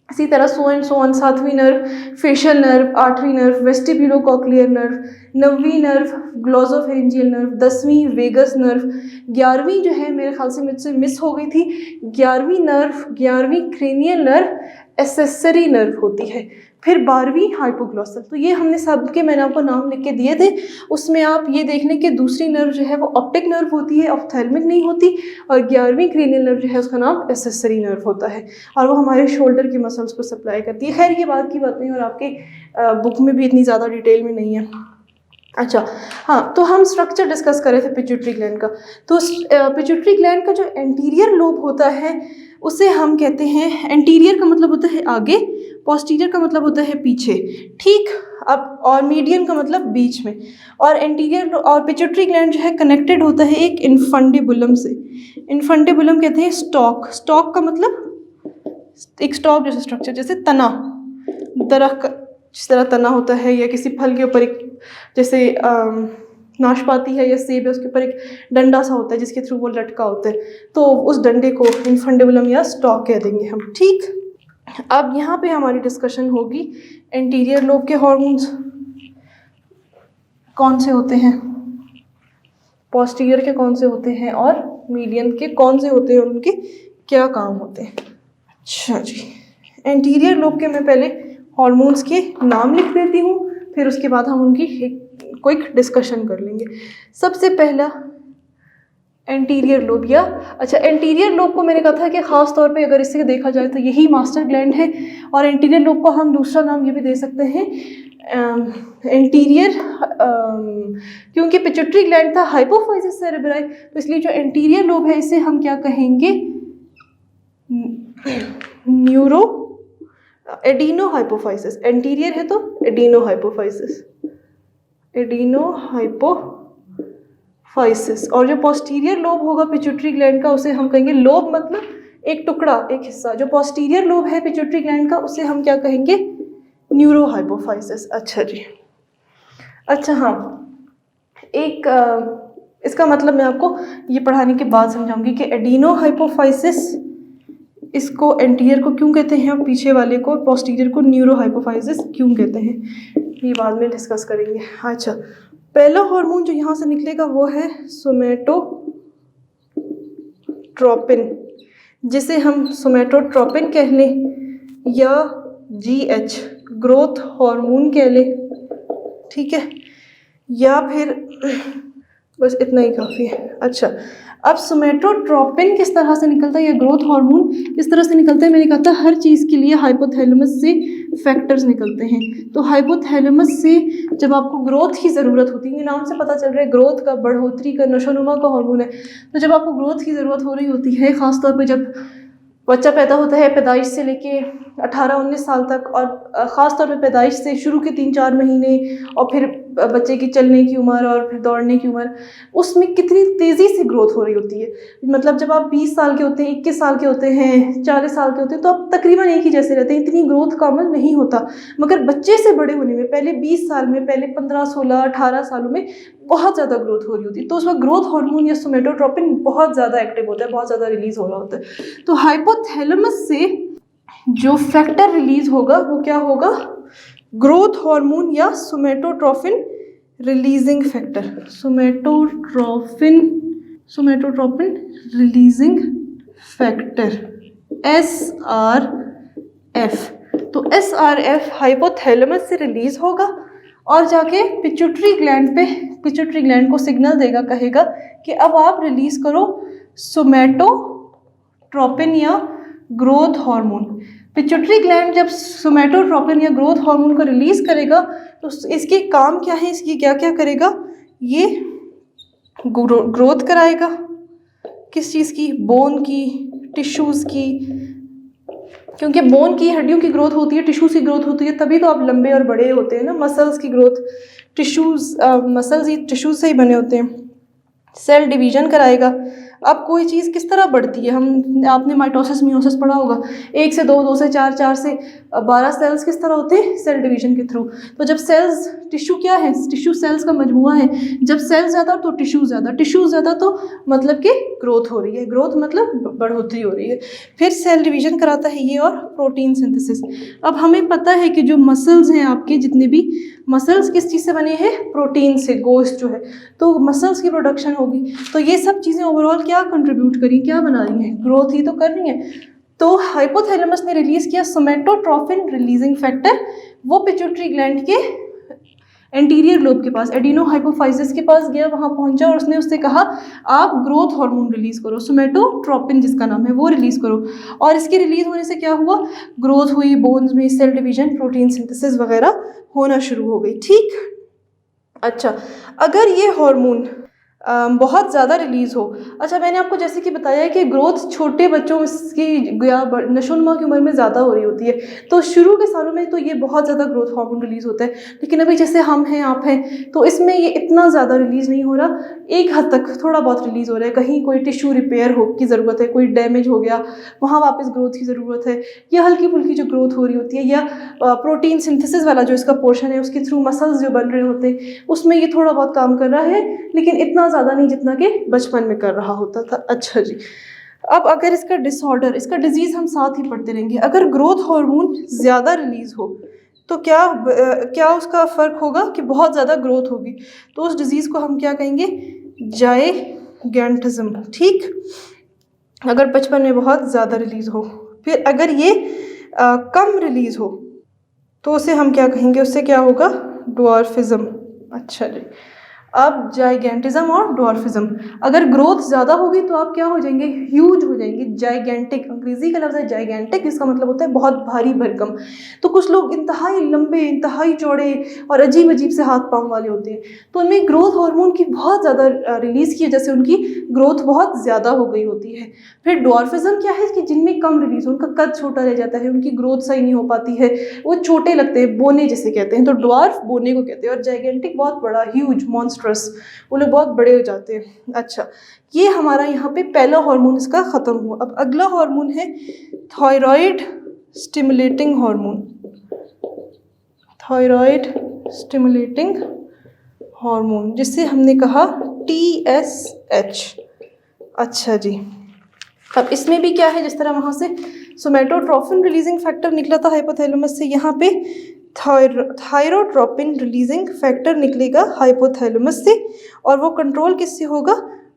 इसी तरह सो एंड सो ऑन। 7वीं नर्व फेशियल नर्व, 8वीं नर्व वेस्टिब्यूलोकॉक्लियर नर्व, 9वीं नर्व ग्लोसोफेरेंजियल नर्व, 10वीं वेगस नर्व, 11वीं जो है मेरे ख्याल से मुझसे मिस हो गई थी, 11वीं क्रेनियल नर्व एसेसरी नर्व होती है। फिर 12वीं हाइपोग्लॉसल। तो ये हमने सब के मैंने आपको नाम लिख के दिए थे, उसमें आप ये देख लें कि दूसरी नर्व जो है वो ऑप्टिक नर्व होती है, ऑफ्थैल्मिक नहीं होती, और 11वीं क्रेनियल नर्व जो है उसका नाम एसेसरी नर्व होता है और वो हमारे शोल्डर की मसल्स को सप्लाई करती है। खैर ये बात की बात नहीं और आपके बुक में भी इतनी ज़्यादा डिटेल में नहीं है। अच्छा हाँ, तो हम स्ट्रक्चर डिस्कस कर रहे थे पिट्यूटरी ग्लैंड का। तो पिट्यूटरी ग्लैंड का जो एंटीरियर लोब होता है उसे हम कहते हैं, एंटीरियर का मतलब होता है आगे, पोस्टीरियर का मतलब होता है पीछे, ठीक। अब और मीडियन का मतलब बीच में, और एंटीरियर और पिट्यूटरी ग्लैंड जो है कनेक्टेड होता है एक इन्फंडिबुलम से। इन्फंडिबुलम कहते हैं स्टॉक। स्टॉक का मतलब एक स्टॉक जैसे स्ट्रक्चर, जैसे तना, दरख्त का जिस तरह तना होता है, या किसी फल के ऊपर एक जैसे नाशपाती है या सेब है उसके ऊपर एक डंडा सा होता है जिसके थ्रू वो लटका होता है, तो उस डंडे को इन्फंडिबुलम या स्टॉक कह देंगे हम, ठीक। अब यहाँ पे हमारी डिस्कशन होगी एंटीरियर लोब के हार्मोन्स कौन से होते हैं, पोस्टीरियर के कौन से होते हैं और मीडियन के कौन से होते हैं और उनके क्या काम होते हैं। अच्छा जी, एंटीरियर लोब के मैं पहले हार्मोन्स के नाम लिख देती हूँ, फिर उसके बाद हम उनकी क्विक डिस्कशन कर लेंगे। सबसे पहला एंटीरियर लोब या अच्छा, एंटीरियर लोब को मैंने कहा था कि ख़ास तौर पे अगर इसे देखा जाए तो यही मास्टर ग्लैंड है, और एंटीरियर लोब को हम दूसरा नाम ये भी दे सकते हैं एंटीरियर, क्योंकि पिट्यूटरी ग्लैंड था हाइपोफाइसिस सेरेब्राई, तो इसलिए जो एंटीरियर लोब है इसे हम क्या कहेंगे, न्यूरो एडिनो हाइपोफाइसिस। एंटीरियर है तो एडिनो हाइपोफाइसिस, एडिनो हाइपोफाइसिस। और जो पोस्टीरियर लोब होगा पिट्यूटरी ग्लैंड का उसे हम कहेंगे, लोब मतलब एक टुकड़ा, एक हिस्सा, जो पोस्टीरियर लोब है पिट्यूटरी ग्लैंड का उसे हम क्या कहेंगे, न्यूरो हाइपोफाइसिस। अच्छा जी, अच्छा हाँ, एक इसका मतलब मैं आपको ये पढ़ाने के बाद समझाऊंगी कि एडिनो हाइपोफाइसिस इसको एंटीरियर को क्यों कहते हैं और पीछे वाले को पोस्टीरियर को न्यूरो हाइपोफाइसिस क्यों कहते हैं, ये बाद में डिस्कस करेंगे। अच्छा, पहला हार्मोन जो यहाँ से निकलेगा वो है सोमैटोट्रोपिन, जिसे हम सोमैटोट्रोपिन कह लें या GH ग्रोथ हार्मोन कह लें, ठीक है, या फिर बस इतना ही काफ़ी है। अच्छा, अब सोमैटोट्रोपिन किस तरह से निकलता है या ग्रोथ हार्मोन किस तरह से निकलता है, मैंने कहा था हर चीज़ के लिए हाइपोथैलेमस से फैक्टर्स निकलते हैं। तो हाइपोथैलेमस से जब आपको ग्रोथ की ज़रूरत होती है, नाम से पता चल रहा है ग्रोथ का, बढ़ोतरी का, नशोनुमा का हार्मोन है, तो जब आपको ग्रोथ की ज़रूरत हो रही होती है, ख़ासतौर पर जब बच्चा पैदा होता है पैदाइश से लेके 18-19 साल तक, और ख़ास तौर पे पैदाइश से शुरू के 3-4 महीने और फिर बच्चे की चलने की उम्र और फिर दौड़ने की उम्र, उसमें कितनी तेज़ी से ग्रोथ हो रही होती है। मतलब जब आप 20 साल के होते हैं, 21 साल के होते हैं, 40 साल के होते हैं, तो आप तकरीबन एक ही जैसे रहते हैं, इतनी ग्रोथ का अमल नहीं होता। मगर बच्चे से बड़े होने में पहले 20 साल में, पहले 15, 16, 18 सालों में बहुत ज़्यादा ग्रोथ हो रही होती है, तो उस वक्त ग्रोथ हार्मोन या सोमैटोट्रोपिन बहुत ज़्यादा एक्टिव होता है, बहुत ज़्यादा रिलीज़ हो रहा होता है। तो हाइपोथैलेमस से जो फैक्टर रिलीज़ होगा वो क्या होगा, ग्रोथ हार्मोन या somatotropin releasing factor, somatotropin releasing factor SRF। तो SRF हाइपोथैलेमस से रिलीज़ होगा और जाके पिट्यूटरी ग्लैंड को सिग्नल देगा, कहेगा कि अब आप रिलीज़ करो सोमैटोट्रोपिन या ग्रोथ हार्मोन। पिट्यूटरी ग्लैंड जब सोमैटोट्रोपिन या ग्रोथ हार्मोन को रिलीज़ करेगा तो इसके काम क्या है, इसकी क्या क्या करेगा, ये ग्रोथ कराएगा, किस चीज़ की, बोन की, टिश्यूज़ की, क्योंकि बोन की, हड्डियों की ग्रोथ होती है, टिश्यूज़ की ग्रोथ होती है, तभी तो आप लंबे और बड़े होते हैं ना। मसल्स की ग्रोथ, मसल्स ही टिश्यूज़ से ही बने होते हैं। सेल डिवीज़न कराएगा। अब कोई चीज़ किस तरह बढ़ती है, आपने माइटोसिस मियोसिस पढ़ा होगा, 1 से 2, 2 से 4, 4 से 12 सेल्स किस तरह होते हैं, सेल डिवीज़न के थ्रू। तो जब सेल्स, टिश्यू क्या है, टिश्यू सेल्स का मजमुआ है, जब सेल्स ज़्यादा तो टिश्यूज़ ज़्यादा तो मतलब कि ग्रोथ हो रही है, ग्रोथ मतलब बढ़ोतरी हो रही है। फिर सेल डिवीज़न कराता है ये, और प्रोटीन सिंथेसिस। अब हमें पता है कि जो मसल्स हैं आपके, जितने भी मसल्स किस चीज़ से बने हैं, प्रोटीन से, गोश्त जो है, तो मसल्स की प्रोडक्शन होगी। तो ये सब चीज़ें ओवरऑल क्या कंट्रीब्यूट करी, क्या बना रही हैं, ग्रोथ ही तो कर रही हैं। तो हाइपोथैलेमस ने रिलीज़ किया सोमैटोट्रोपिन रिलीजिंग फैक्टर, वो पिट्यूटरी ग्लैंड के एंटीरियर लोब के पास, एडिनो हाइपोफाइसिस के पास गया, वहाँ पहुँचा और उससे कहा आप ग्रोथ हार्मोन रिलीज़ करो, सोमैटोट्रोपिन जिसका नाम है वो रिलीज़ करो। और इसके रिलीज़ होने से क्या हुआ, ग्रोथ हुई, बोन्स में सेल डिवीज़न, प्रोटीन सिंथेसिस वगैरह होना शुरू हो गई, ठीक। अच्छा, अगर ये हार्मोन बहुत ज़्यादा रिलीज़ हो, अच्छा मैंने आपको जैसे कि बताया कि ग्रोथ छोटे बच्चों की या नशोनुमा की उम्र में ज़्यादा हो रही होती है, तो शुरू के सालों में तो ये बहुत ज़्यादा ग्रोथ हार्मोन रिलीज़ होता है। लेकिन अभी जैसे हम हैं, आप हैं, तो इसमें ये इतना ज़्यादा रिलीज़ नहीं हो रहा, एक हद तक थोड़ा बहुत रिलीज़ हो रहा है। कहीं कोई टिश्यू रिपेयर हो की ज़रूरत है, कोई डैमेज हो गया, वहाँ वापस ग्रोथ की ज़रूरत है, या हल्की फुल्की जो ग्रोथ हो रही होती है, या प्रोटीन सिंथेसिस वाला जो इसका पोर्शन है उसके थ्रू मसल्स जो बन रहे होते हैं, उसमें ये थोड़ा बहुत काम कर रहा है, लेकिन इतना ज़्यादा नहीं जितना कि बचपन में कर रहा होता था। अच्छा जी, अब अगर इसका डिसऑर्डर, इसका डिजीज़ हम साथ ही पढ़ते रहेंगे। अगर ग्रोथ हार्मोन ज़्यादा रिलीज़ हो तो क्या उसका फ़र्क होगा कि बहुत ज़्यादा ग्रोथ होगी, तो उस डिज़ीज़ को हम क्या कहेंगे, जाइगैंटिज्म, ठीक। अगर बचपन में बहुत ज़्यादा रिलीज़ हो। फिर अगर ये कम रिलीज़ हो तो उसे हम क्या कहेंगे, उससे क्या होगा, ड्वार्फिज्म। अच्छा जी, अब जाइगेंटिज्म और डॉर्फिज्म, अगर ग्रोथ ज़्यादा होगी तो आप क्या हो जाएंगे, ह्यूज हो जाएंगे, जाइगेंटिक, अंग्रेजी का लफ्ज़ है जाइगेंटिक, जिसका मतलब होता है बहुत भारी भरकम। तो कुछ लोग इंतहाई लंबे, इंतहाई चौड़े और अजीब अजीब से हाथ पाँव वाले होते हैं, तो उनमें ग्रोथ हार्मोन की बहुत ज़्यादा रिलीज़ की वजह से उनकी ग्रोथ बहुत ज़्यादा हो गई होती है। फिर डॉर्फिज्म क्या है कि जिनमें कम रिलीज, उनका कद छोटा रह जाता है, उनकी ग्रोथ सही नहीं हो पाती है, वो छोटे लगते हैं, बोने जिसे कहते हैं, तो डॉर्फ बोने को कहते हैं, और जाइगेंटिक बहुत बड़ा, ह्यूज, मॉन्स्ट्रस, वो लोग बहुत बड़े हो जाते हैं। अच्छा, ये हमारा यहाँ पे पहला हार्मोन इसका ख़त्म हुआ। अब अगला हार्मोन है thyroid stimulating hormone, thyroid stimulating hormone, जिसे हमने कहा TSH। अच्छा जी, अब इसमें भी क्या है, जिस तरह वहाँ से सोमेटोट्रोपिन रिलीजिंग फैक्टर निकला था हाइपोथैलेमस से, यहाँ पे थायरोट्रोपिन रिलीजिंग फैक्टर निकलेगा हाइपोथैलेमस से, और वो कंट्रोल किससे होगा,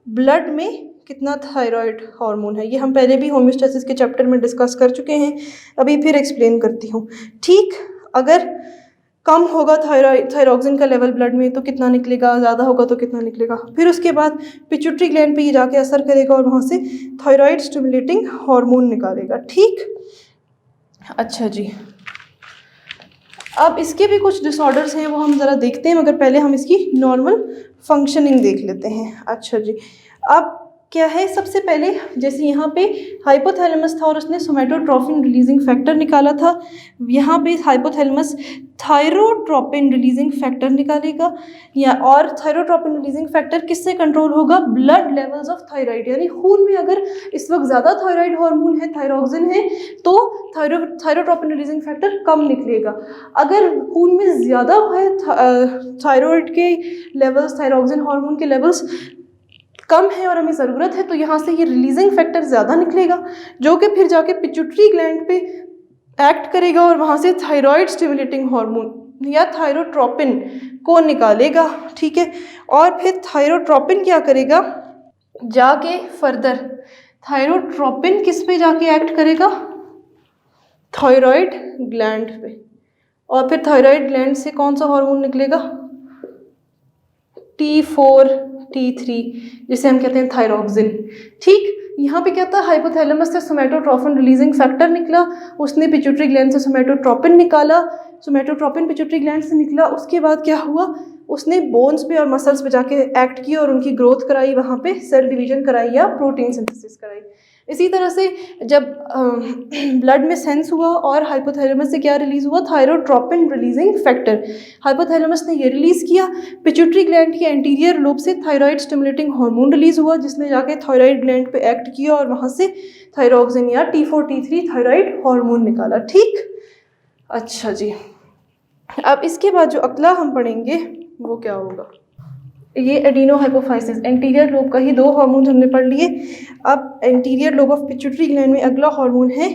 ब्लड में कितना थायराइड हार्मोन है। ये हम पहले भी होम्योस्टेसिस के चैप्टर में डिस्कस कर चुके हैं, अभी फिर एक्सप्लेन करती हूँ। ठीक, अगर कम होगा थायरॉक्सिन का लेवल ब्लड में तो कितना निकलेगा, ज़्यादा होगा तो कितना निकलेगा। फिर उसके बाद पिट्यूटरी ग्लैंड पे ये जाके असर करेगा और वहाँ से थायराइड स्टिमुलेटिंग हार्मोन निकालेगा। ठीक, अच्छा जी, अब इसके भी कुछ डिसऑर्डर्स हैं, वो हम ज़रा देखते हैं, मगर पहले हम इसकी नॉर्मल फंक्शनिंग देख लेते हैं। अच्छा जी, अब क्या है, सबसे पहले जैसे यहाँ पे हाइपोथैलेमस था और उसने सोमेटोट्रोपिन रिलीजिंग फैक्टर निकाला था, यहाँ पे हाइपोथैलेमस थायरोट्रोपिन रिलीजिंग फैक्टर निकालेगा, या और थायरोट्रोपिन रिलीजिंग फैक्टर किससे कंट्रोल होगा, ब्लड लेवल्स ऑफ थायराइड, यानी खून में अगर इस वक्त ज़्यादा थायराइड हार्मोन है, थायरॉक्सिन है, तो थायरोट्रोपिन रिलीजिंग फैक्टर कम निकलेगा। अगर खून में ज़्यादा है थायराइड के लेवल्स, थायरॉक्सिन हार्मोन के लेवल्स कम है और हमें ज़रूरत है, तो यहाँ से ये रिलीजिंग फैक्टर ज़्यादा निकलेगा, जो कि फिर जाके पिट्यूटरी ग्लैंड पे एक्ट करेगा और वहाँ से थायराइड स्टिमुलेटिंग हार्मोन या थायरोट्रोपिन को निकालेगा। ठीक है, और फिर थायरोट्रोपिन क्या करेगा, जाके फर्दर थायरोट्रोपिन किस पे जाके एक्ट करेगा, थायराइड ग्लैंड पे, और फिर थायराइड ग्लैंड से कौन सा हार्मोन निकलेगा, T4 T3, जिसे हम कहते हैं थायरॉक्सिन। ठीक, यहाँ पे क्या था, हाइपोथैलेमस से सोमेटोट्रोपिन रिलीजिंग फैक्टर निकला, उसने पिट्यूटरी ग्लैंड से सोमेटोट्रोपिन निकाला, सोमेटोट्रोपिन पिट्यूटरी ग्लैंड से निकला, उसके बाद क्या हुआ, उसने बोन्स पे और मसल्स पे जाके एक्ट किया और उनकी ग्रोथ कराई, वहाँ पे सेल डिवीजन कराई या प्रोटीन सिंथेसिस कराई। इसी तरह से जब ब्लड में सेंस हुआ और हाइपोथैलेमस से क्या रिलीज़ हुआ, थायरोट्रोपिन रिलीजिंग फैक्टर, हाइपोथैलेमस ने ये रिलीज़ किया, पिट्यूटरी ग्लैंड के एंटीरियर लोब से थायराइड स्टिमुलेटिंग हार्मोन रिलीज़ हुआ, जिसने जाके थायराइड ग्लैंड पे एक्ट किया और वहाँ से थायरॉक्सिन या T4 T3 थायराइड हार्मोन निकाला। ठीक, अच्छा जी, अब इसके बाद जो अगला हम पढ़ेंगे वो क्या होगा, ये एडिनो हाइपोफाइसिस, एंटीरियर लोब का ही दो हार्मोन हमने पढ़ लिए। अब anterior lobe of pituitary gland में अगला हार्मोन है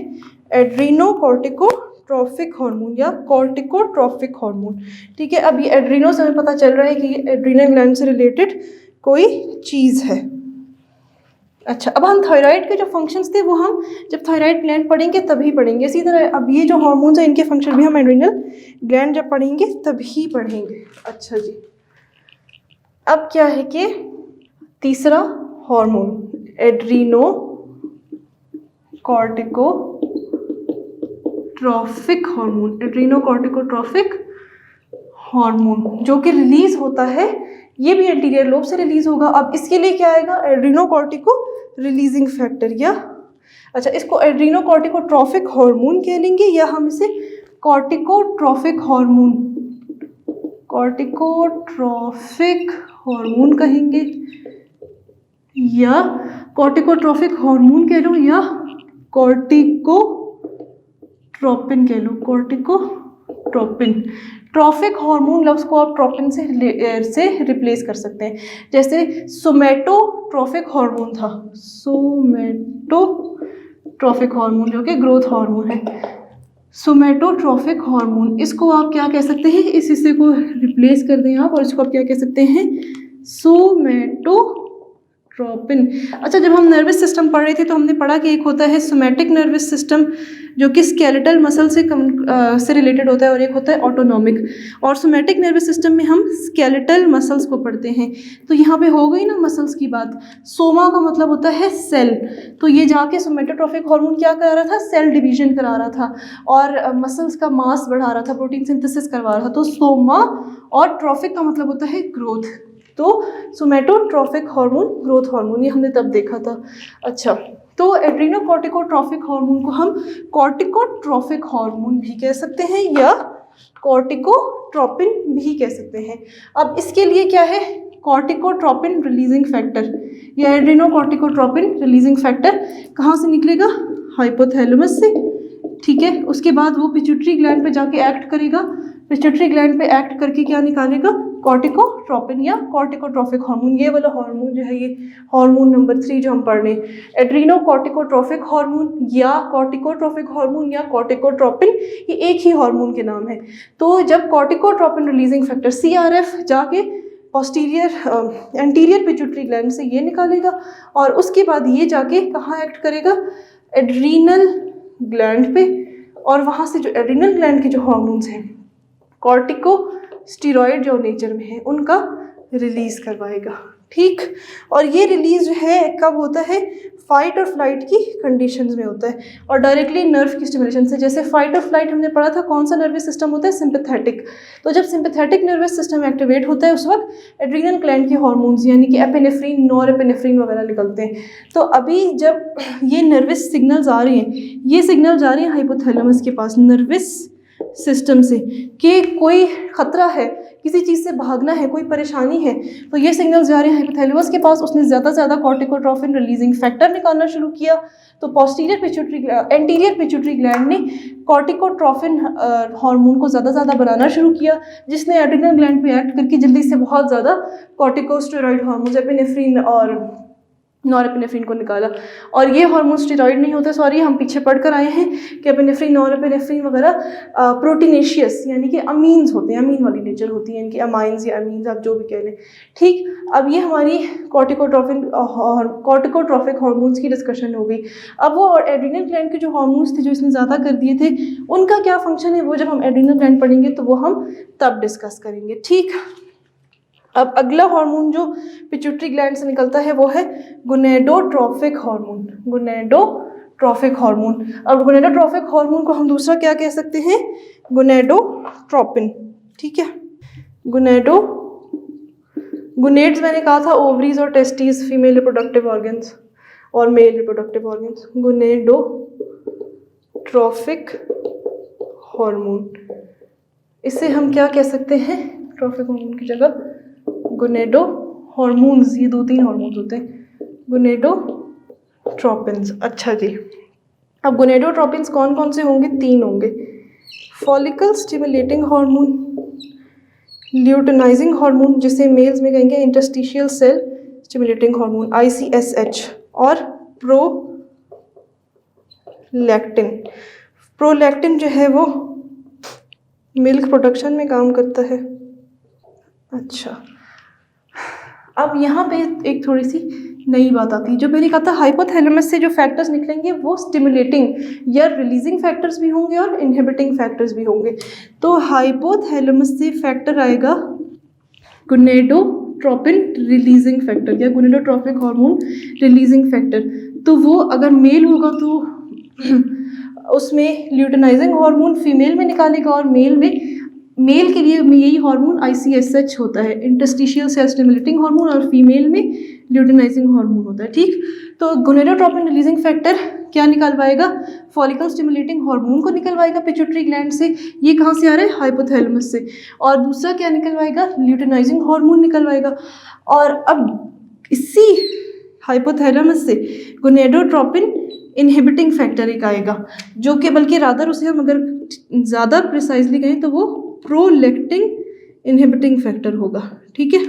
एड्रीनोकॉर्टिकोट्रोफिक हार्मोन या कॉर्टिकोट्रोफिक हार्मोन। ठीक है, अब ये एड्रीनो से हमें पता चल रहा है कि ये एड्रीनल ग्लैंड से रिलेटेड कोई चीज़ है। अच्छा, अब हम थायराइड के जो फंक्शंस थे वो हम जब थायराइड ग्लैंड पढ़ेंगे तभी पढ़ेंगे। इसी तरह अब ये जो हार्मोन्स हैं इनके फंक्शन भी हम एड्रीनल ग्लैंड जब पढ़ेंगे तभी पढ़ेंगे। अच्छा जी, अब क्या है कि तीसरा hormone adrenocorticotrophic hormone, adrenocorticotrophic hormone जो कि रिलीज होता है, ये भी एंटीरियर लोब से रिलीज होगा। अब इसके लिए क्या आएगा, एड्रीनो कॉर्टिको रिलीजिंग फैक्टर, या अच्छा इसको एड्रीनो कॉर्टिकोट्रोफिक हार्मोन कह लेंगे, या हम इसे कॉर्टिकोट्रोफिक हार्मोन, कॉर्टिकोट्रोफिक हार्मोन कहेंगे, या कॉर्टिकोट्रोफिक हार्मोन कह लो, या कॉर्टिकोट्रोपिन कह लो, कॉर्टिकोट्रोपिन। ट्रॉफिक हार्मोन लफ्ज़ को आप ट्रोपिन से रिप्लेस कर सकते हैं, जैसे सोमेटोट्रोफिक हार्मोन था, सोमेटोट्रोफिक हार्मोन जो कि ग्रोथ हार्मोन है, सोमेटोट्रोफिक हार्मोन, इसको आप क्या कह सकते हैं, इस हिस्से को रिप्लेस कर दें आप और इसको आप क्या कह सकते हैं, सोमेटोट्रोपिन ट्रोपिन। अच्छा, जब हम नर्वस सिस्टम पढ़ रहे थे तो हमने पढ़ा कि एक होता है सोमैटिक नर्वस सिस्टम जो कि स्केलेटल मसल से रिलेटेड होता है, और एक होता है ऑटोनॉमिक। और सोमैटिक नर्वस सिस्टम में हम स्केलेटल मसल्स को पढ़ते हैं। तो यहाँ पे हो गई ना मसल्स की बात। सोमा का मतलब होता है सेल, तो ये जाके सोमैटोट्रोफिक हार्मोन क्या करा रहा था, सेल डिवीजन करा रहा था और मसल्स का मास बढ़ा रहा था, प्रोटीन सिंथेसिस करवा रहा था। तो सोमा और ट्रॉफिक का मतलब होता है ग्रोथ, तो सोमैटोट्रोफिक हार्मोन ग्रोथ हार्मोन, ये हमने तब देखा था। अच्छा, तो एड्रीनोकॉर्टिकोट्रोफिक हार्मोन को हम कॉर्टिकोट्रोफिक हार्मोन भी कह सकते हैं या कॉर्टिकोट्रोपिन भी कह सकते हैं। अब इसके लिए क्या है, कॉर्टिकोट्रोपिन रिलीजिंग फैक्टर या एड्रीनोकॉर्टिकोट्रोपिन रिलीजिंग फैक्टर कहाँ से निकलेगा, हाइपोथैलेमस से। ठीक है, उसके बाद वो पिट्यूटरी ग्लैंड पे जाके एक्ट करेगा, पिट्यूटरी ग्लैंड पे एक्ट करके क्या निकालेगा, कॉर्टिकोट्रोपिन या कॉर्टिकोट्रोफिक हार्मोन। ये वाला हार्मोन जो है, ये हार्मोन नंबर 3 जो हम पढ़ रहे हैं, एड्रीनोकॉर्टिकोट्रोफिक हार्मोन या कॉर्टिकोट्रोफिक हार्मोन या कॉर्टिकोट्रोपिन, ये एक ही हार्मोन के नाम है। तो जब कॉर्टिकोट्रोपिन रिलीजिंग फैक्टर CRF जाके पोस्टीरियर एंटीरियर पिट्यूटरी ग्लैंड से ये निकालेगा और उसके बाद ये जाके कहाँ एक्ट करेगा, एड्रीनल ग्लैंड पे, और वहाँ से जो एड्रीनल ग्लैंड के जो हार्मोन्स हैं कॉर्टिकोस्टेरॉइड जो नेचर में है उनका रिलीज करवाएगा। ठीक, और ये रिलीज जो है कब होता है, फाइट और फ्लाइट की कंडीशंस में होता है और डायरेक्टली नर्व की स्टिमुलेशन से। जैसे फाइट और फ्लाइट हमने पढ़ा था, कौन सा नर्वस सिस्टम होता है, सिंपैथेटिक। तो जब सिंपैथेटिक नर्वस सिस्टम एक्टिवेट होता है उस वक्त एड्रीनल ग्लैंड के हार्मोन्स यानी कि एपिनेफ्रिन, नॉरएपिनेफ्रिन वगैरह निकलते हैं। तो अभी जब ये नर्वस सिग्नल्स आ रहे हैं, ये सिग्नल्स आ रहे हैं हाइपोथैलेमस के पास नर्वस सिस्टम से कि कोई खतरा है, किसी चीज़ से भागना है, कोई परेशानी है, तो ये सिग्नल्स जा रहे हैं हाइपोथैलेमस के पास। उसने ज़्यादा से ज़्यादा कॉर्टिकोट्रोपिन रिलीजिंग फैक्टर निकालना शुरू किया। तो एंटीरियर पिट्यूटरी ग्लैंड ने कॉर्टिकोट्रोपिन हार्मोन को ज़्यादा से ज़्यादा बनाना शुरू किया, जिसने एड्रीनल ग्लैंड पे एक्ट करके जल्दी से बहुत ज़्यादा कॉर्टिकोस्टेरॉइड हार्मोन एपिनेफ्रिन और नॉरएपिनेफ्रिन को निकाला। और ये हार्मोन स्टेरॉइड नहीं होते, सॉरी, हम पीछे पढ़ कर आए हैं कि एपिनेफ्रिन, नॉरएपिनेफ्रिन वगैरह प्रोटीनेशियस यानी कि अमीन्स होते हैं, अमीन वाली नेचर होती है इनकी, अमाइंस या अमीन्स आप जो भी कह लें। ठीक, अब ये हमारी कॉर्टिकोट्रोफिक हार्मोन्स की डिस्कशन हो गई। अब वो एड्रीनल ग्लैंड के जो हार्मोन्स थे जो इसने ज़्यादा कर दिए थे, उनका क्या फंक्शन है, वो जब हम एड्रीनल ग्लैंड पढ़ेंगे तो वो हम तब डिस्कस करेंगे। ठीक, अब अगला हार्मोन जो पिट्यूटरी ग्लैंड से निकलता है वो है गोनेडोट्रोफिक हार्मोन। गोनेडोट्रोफिक हार्मोन, अब गोनेडोट्रोफिक हार्मोन को हम दूसरा क्या कह सकते हैं, गोनेडोट्रोपिन। ठीक है, गोनेड्स मैंने कहा था ओवरीज और टेस्टिस, फीमेल रिप्रोडक्टिव ऑर्गन्स और मेल रिप्रोडक्टिव ऑर्गन्स। गोनेडोट्रोफिक हार्मोन, इससे हम क्या कह सकते हैं, ट्रोफिक हार्मोन की जगह गोनेडो हार्मोन्स, ये 2-3 हार्मोन्स होते हैं, गोनेडोट्रोपिन्स। अच्छा जी, अब गोनेडोट्रोपिन्स कौन कौन से होंगे, 3 होंगे, follicle stimulating hormone, luteinizing hormone जिसे मेल्स में कहेंगे interstitial cell stimulating hormone ICSH, और प्रोलैक्टिन। प्रोलैक्टिन जो है वो मिल्क प्रोडक्शन में काम करता है। अच्छा, अब यहाँ पे एक थोड़ी सी नई बात आती है। जो मैंने कहा था हाइपोथैलेमस से जो फैक्टर्स निकलेंगे वो स्टिमुलेटिंग या रिलीजिंग फैक्टर्स भी होंगे और इनहिबिटिंग फैक्टर्स भी होंगे। तो हाइपोथैलेमस से फैक्टर आएगा गोनेडोट्रोपिन रिलीजिंग फैक्टर या गोनेडोट्रोफिक हार्मोन रिलीजिंग फैक्टर। तो वो अगर मेल होगा तो उसमें ल्यूटिनाइजिंग हार्मोन फीमेल में निकालेगा और मेल के लिए यही हार्मोन ICSH होता है, इंटरस्टिशियल सेल स्टिमुलेटिंग हार्मोन, और फीमेल में ल्यूटिनाइजिंग हार्मोन होता है। ठीक, तो गोनेडोट्रोपिन रिलीजिंग फैक्टर क्या निकलवाएगा, फॉलिकल स्टिमुलेटिंग हार्मोन को निकलवाएगा पिट्यूटरी ग्लैंड से, ये कहाँ से आ रहा है, हाइपोथैलेमस से। और दूसरा क्या निकलवाएगा, ल्यूटिनाइजिंग हार्मोन निकलवाएगा। और अब इसी हाइपोथैलेमस से गोनेडोट्रोपिन इनहिबिटिंग फैक्टर एक आएगा, जो कि बल्कि रादर उसे हम अगर ज़्यादा प्रिसाइजली कहें तो वो प्रोलैक्टिन इनहिबिटिंग फैक्टर होगा। ठीक है,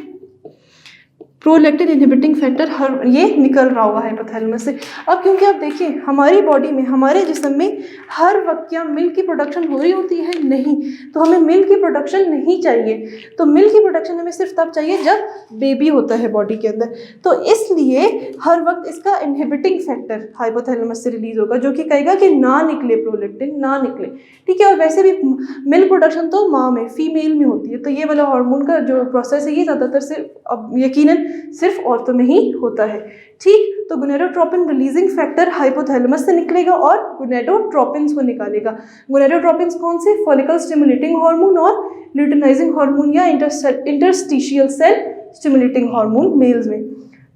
प्रोलैक्टिन इनहिबिटिंग फैक्टर ये निकल रहा होगा हाइपोथैलेमस से। अब क्योंकि आप देखिए हमारी बॉडी में, हमारे जिस्म में हर वक्त क्या मिल्क की प्रोडक्शन हो रही होती है? नहीं। तो हमें मिल्क की प्रोडक्शन नहीं चाहिए। तो मिल्क की प्रोडक्शन हमें सिर्फ तब चाहिए जब बेबी होता है बॉडी के अंदर। तो इसलिए हर वक्त इसका इनहिबिटिंग फैक्टर हाइपोथैलेमस से रिलीज होगा, जो कि कहेगा कि ना निकले प्रोलैक्टिन, ना निकले। ठीक है। और वैसे भी मिल्क प्रोडक्शन तो माँ में, फीमेल में होती है। तो ये वाला हार्मोन का जो प्रोसेस है ये ज़्यादातर सिर्फ, अब यकीनन सिर्फ औरतों में ही होता है। ठीक। तो गोनेडोट्रोपिन रिलीजिंग फैक्टर हाइपोथैलेमस से निकलेगा और गोनेडोट्रोपिन्स को निकालेगा। गोनेडोट्रोपिन्स कौन से? फॉलिकल स्टिमुलेटिंग हार्मोन और ल्यूटिनाइजिंग हार्मोन या interstitial cell stimulating hormone males में।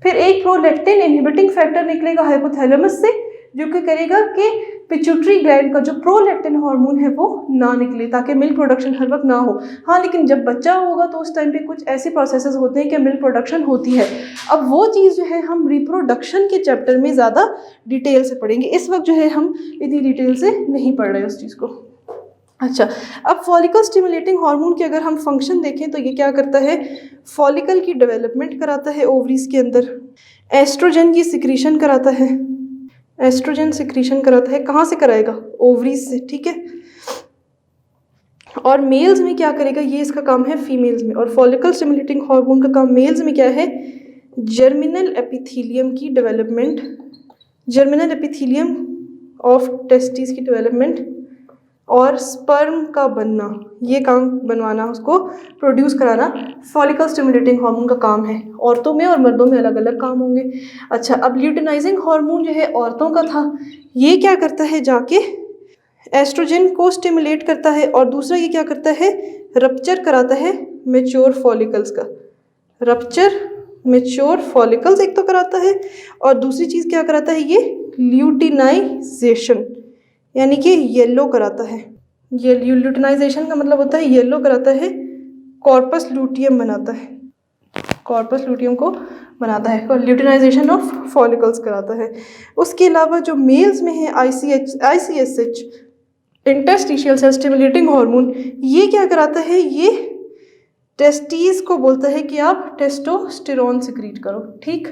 फिर एक प्रोलैक्टिन इनहिबिटिंग फैक्टर निकलेगा हाइपोथैलेमस से, जो कि करेगा कि पिट्यूटरी ग्लैंड का जो प्रोलैक्टिन हार्मोन है वो ना निकले, ताकि मिल्क प्रोडक्शन हर वक्त ना हो। हाँ, लेकिन जब बच्चा होगा तो उस टाइम पे कुछ ऐसे प्रोसेसेस होते हैं कि मिल्क प्रोडक्शन होती है। अब वो चीज़ जो है हम रिप्रोडक्शन के चैप्टर में ज़्यादा डिटेल से पढ़ेंगे। इस वक्त जो है हम इतनी डिटेल से नहीं पढ़ रहे उस चीज़ को। अच्छा, अब फॉलिकल स्टिमुलेटिंग हार्मोन के अगर हम फंक्शन देखें तो ये क्या करता है? फॉलिकल की डेवलपमेंट कराता है ओवरीज के अंदर, एस्ट्रोजन की सिक्रीशन कराता है, एस्ट्रोजन सिक्रीशन कराता है। कहाँ से कराएगा? ओवरीज से। ठीक है। और मेल्स में क्या करेगा? ये इसका काम है फीमेल्स में। और फॉलिकल स्टिमुलेटिंग हार्मोन का काम मेल्स में क्या है? जर्मिनल एपिथीलियम की development, germinal epithelium of testis की डेवलपमेंट और स्पर्म का बनना, ये काम बनवाना, उसको प्रोड्यूस कराना फॉलिकल स्टिमुलेटिंग हार्मोन का काम है। औरतों में और मर्दों में अलग अलग काम होंगे। अच्छा, अब ल्यूटिनाइजिंग हार्मोन जो है औरतों का था, ये क्या करता है? जाके एस्ट्रोजन को स्टिमुलेट करता है। और दूसरा ये क्या करता है? रप्चर कराता है मेच्योर फॉलिकल्स का, रप्चर मेच्योर फॉलिकल्स एक तो कराता है, और दूसरी चीज़ क्या कराता है? ये ल्यूटिनाइजेशन, यानी कि येलो कराता है। ये ल्यूटिनाइजेशन का मतलब होता है येलो कराता है, कॉर्पस लूटियम बनाता है, कॉर्पस लूटियम को बनाता है, और ल्यूटिनाइजेशन ऑफ फॉलिकल्स कराता है। उसके अलावा जो मेल्स में है ICSH interstitial cell stimulating hormone, ये क्या कराता है? ये टेस्टीज को बोलता है कि आप टेस्टोस्टेरोन सिक्रीट करो। ठीक।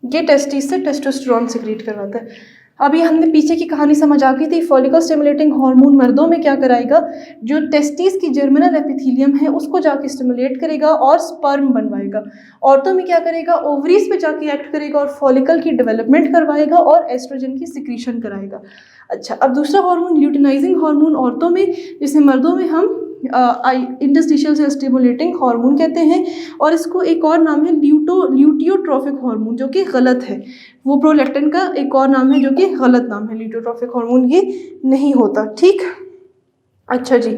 ये टेस्टीज से टेस्टोस्टेरोन सिक्रीट करवाता है। अभी हमने पीछे की कहानी समझ आ गई थी। फॉलिकल स्टिमुलेटिंग हार्मोन मर्दों में क्या कराएगा? जो टेस्टिस की जर्मिनल एपिथीलियम है उसको जाके स्टिमुलेट करेगा और स्पर्म बनवाएगा। औरतों में क्या करेगा? ओवरीज पे जाके एक्ट करेगा और फॉलिकल की डेवलपमेंट करवाएगा और एस्ट्रोजन की सिक्रीशन कराएगा। अच्छा, अब दूसरा हार्मोन ल्यूटिनाइजिंग हार्मोन औरतों में, जिसे मर्दों में हम इंटरस्टिशियल सेल स्टिमुलेटिंग हार्मोन कहते हैं, और इसको एक और नाम है ल्यूटियोट्रोफिक हार्मोन, जो कि गलत है। वो प्रोलैक्टिन का एक और नाम है जो कि गलत नाम है। ल्यूटियोट्रोफिक हार्मोन ये नहीं होता। ठीक। अच्छा जी,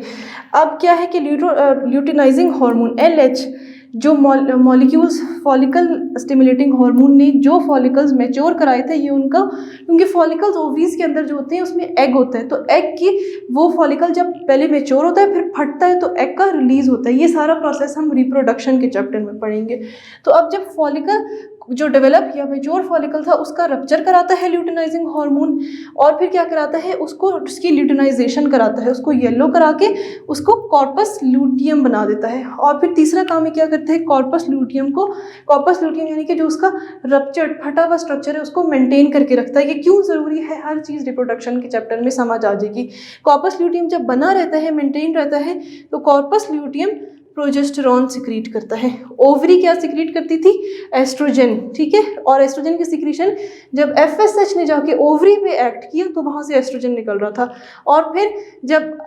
अब क्या है कि ल्यूटिनाइजिंग हार्मोन LH जो मॉलिक्यूल्स फॉलिकल स्टिमुलेटिंग हार्मोन ने जो फॉलिकल्स मैच्योर कराए थे, ये उनका, क्योंकि फॉलिकल्स ओवरीज के अंदर जो होते हैं उसमें एग होता है, तो एग की वो फॉलिकल जब पहले मैच्योर होता है फिर फटता है तो एग का रिलीज होता है। ये सारा प्रोसेस हम रिप्रोडक्शन के चैप्टर में पढ़ेंगे। तो अब जब फॉलिकल जो डेवलप या मैच्योर फॉलिकल था उसका रप्चर कराता है ल्यूटिनाइजिंग हार्मोन, और फिर क्या कराता है? उसको उसकी ल्यूटिनाइजेशन कराता है, उसको येलो करा के उसको कॉर्पस लूटियम बना देता है। और फिर तीसरा काम है क्या करते हैं? कॉर्पस लूटियम को, कॉर्पस लूटियम यानी कि जो उसका रप्चर फटा हुआ स्ट्रक्चर है उसको मेंटेन करके रखता है। ये क्यों ज़रूरी है? हर चीज़ रिप्रोडक्शन के चैप्टर में समझ आ जाएगी। कॉर्पस लूटियम जब बना रहता है, मेंटेन रहता है, तो कॉर्पस लूटियम प्रोजेस्टेरॉन सिक्रीट करता है। ओवरी क्या सिक्रीट करती थी? एस्ट्रोजन। ठीक है। और एस्ट्रोजन की सिक्रीशन जब FSH ने जाके ओवरी पे एक्ट किया तो वहाँ से एस्ट्रोजन निकल रहा था। और फिर जब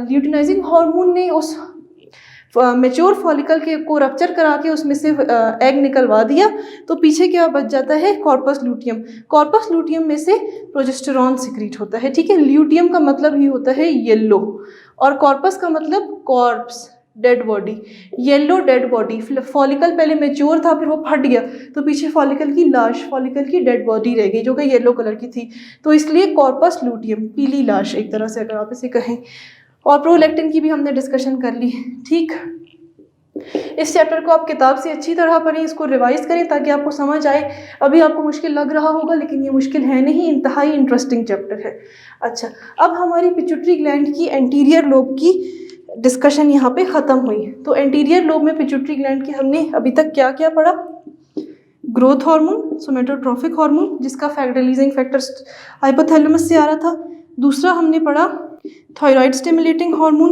ल्यूटिनाइजिंग हार्मोन ने उस मैच्योर फॉलिकल के को रप्चर करा के उसमें से एग निकलवा दिया, तो पीछे क्या बच जाता है? Corpus luteum. कॉर्पस लूटियम में से प्रोजेस्टेरॉन सिक्रीट होता है। ठीक है। ल्यूटियम का मतलब ही होता है येलो, और कॉर्पस का मतलब corps, dead body, yellow dead body. Follicle पहले मैच्योर था फिर वो फट गया तो पीछे फॉलिकल की लाश, फॉलिकल की डेड बॉडी रह गई जो कि येलो कलर की थी, तो इसलिए कॉर्पस लूटियम, पीली लाश एक तरह से अगर आप इसे कहें। और प्रोलैक्टिन की भी हमने डिस्कशन कर ली। ठीक। इस चैप्टर को आप किताब से अच्छी तरह पढ़ें, इसको रिवाइज करें ताकि आपको समझ आए। अभी आपको मुश्किल लग रहा होगा लेकिन ये मुश्किल है नहीं, इंतहाई इंटरेस्टिंग चैप्टर है। अच्छा, अब हमारी पिट्यूटरी ग्लैंड की एंटीरियर लोब की डिस्कशन यहाँ पे ख़त्म हुई। तो एंटीरियर लोब में पिट्यूटरी ग्लैंड की हमने अभी तक क्या क्या पढ़ा? ग्रोथ हार्मोन, सोमेटोट्रॉफिक हार्मोन, जिसका रिलीजिंग फैक्टर हाइपोथैलेमस से आ रहा था। दूसरा हमने पढ़ा थायराइड स्टिमुलेटिंग हार्मोन,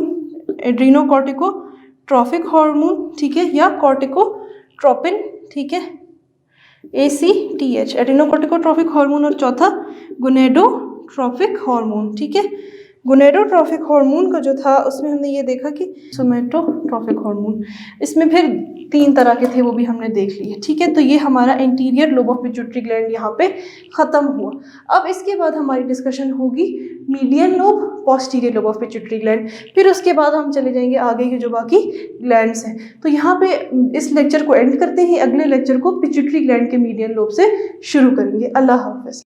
एड्रीनोकॉर्टिकोट्रॉफिक हार्मोन, ठीक है, या कॉर्टिकोट्रोपिन, ठीक है, ACTH, एड्रीनोकॉर्टिकोट्रॉफिक हार्मोन। और चौथा गोनेडोट्रॉफिक हार्मोन, ठीक है। गोनेडोट्रॉफिक हार्मोन का जो था उसमें हमने ये देखा कि सोमेटोट्रॉफिक हार्मोन, इसमें फिर 3 तरह के थे, वो भी हमने देख लिए, ठीक है। तो ये हमारा interior lobe of pituitary gland यहाँ पे ख़त्म हुआ। अब इसके बाद हमारी डिस्कशन होगी median lobe, posterior lobe of pituitary gland, फिर उसके बाद हम चले जाएंगे आगे के जो बाकी ग्लैंड्स हैं। तो यहाँ पे इस लेक्चर को एंड करते हैं, अगले लेक्चर को पिट्यूटरी ग्लैंड के मीडियन लोब से शुरू करेंगे। अल्लाह हाफ़िज़।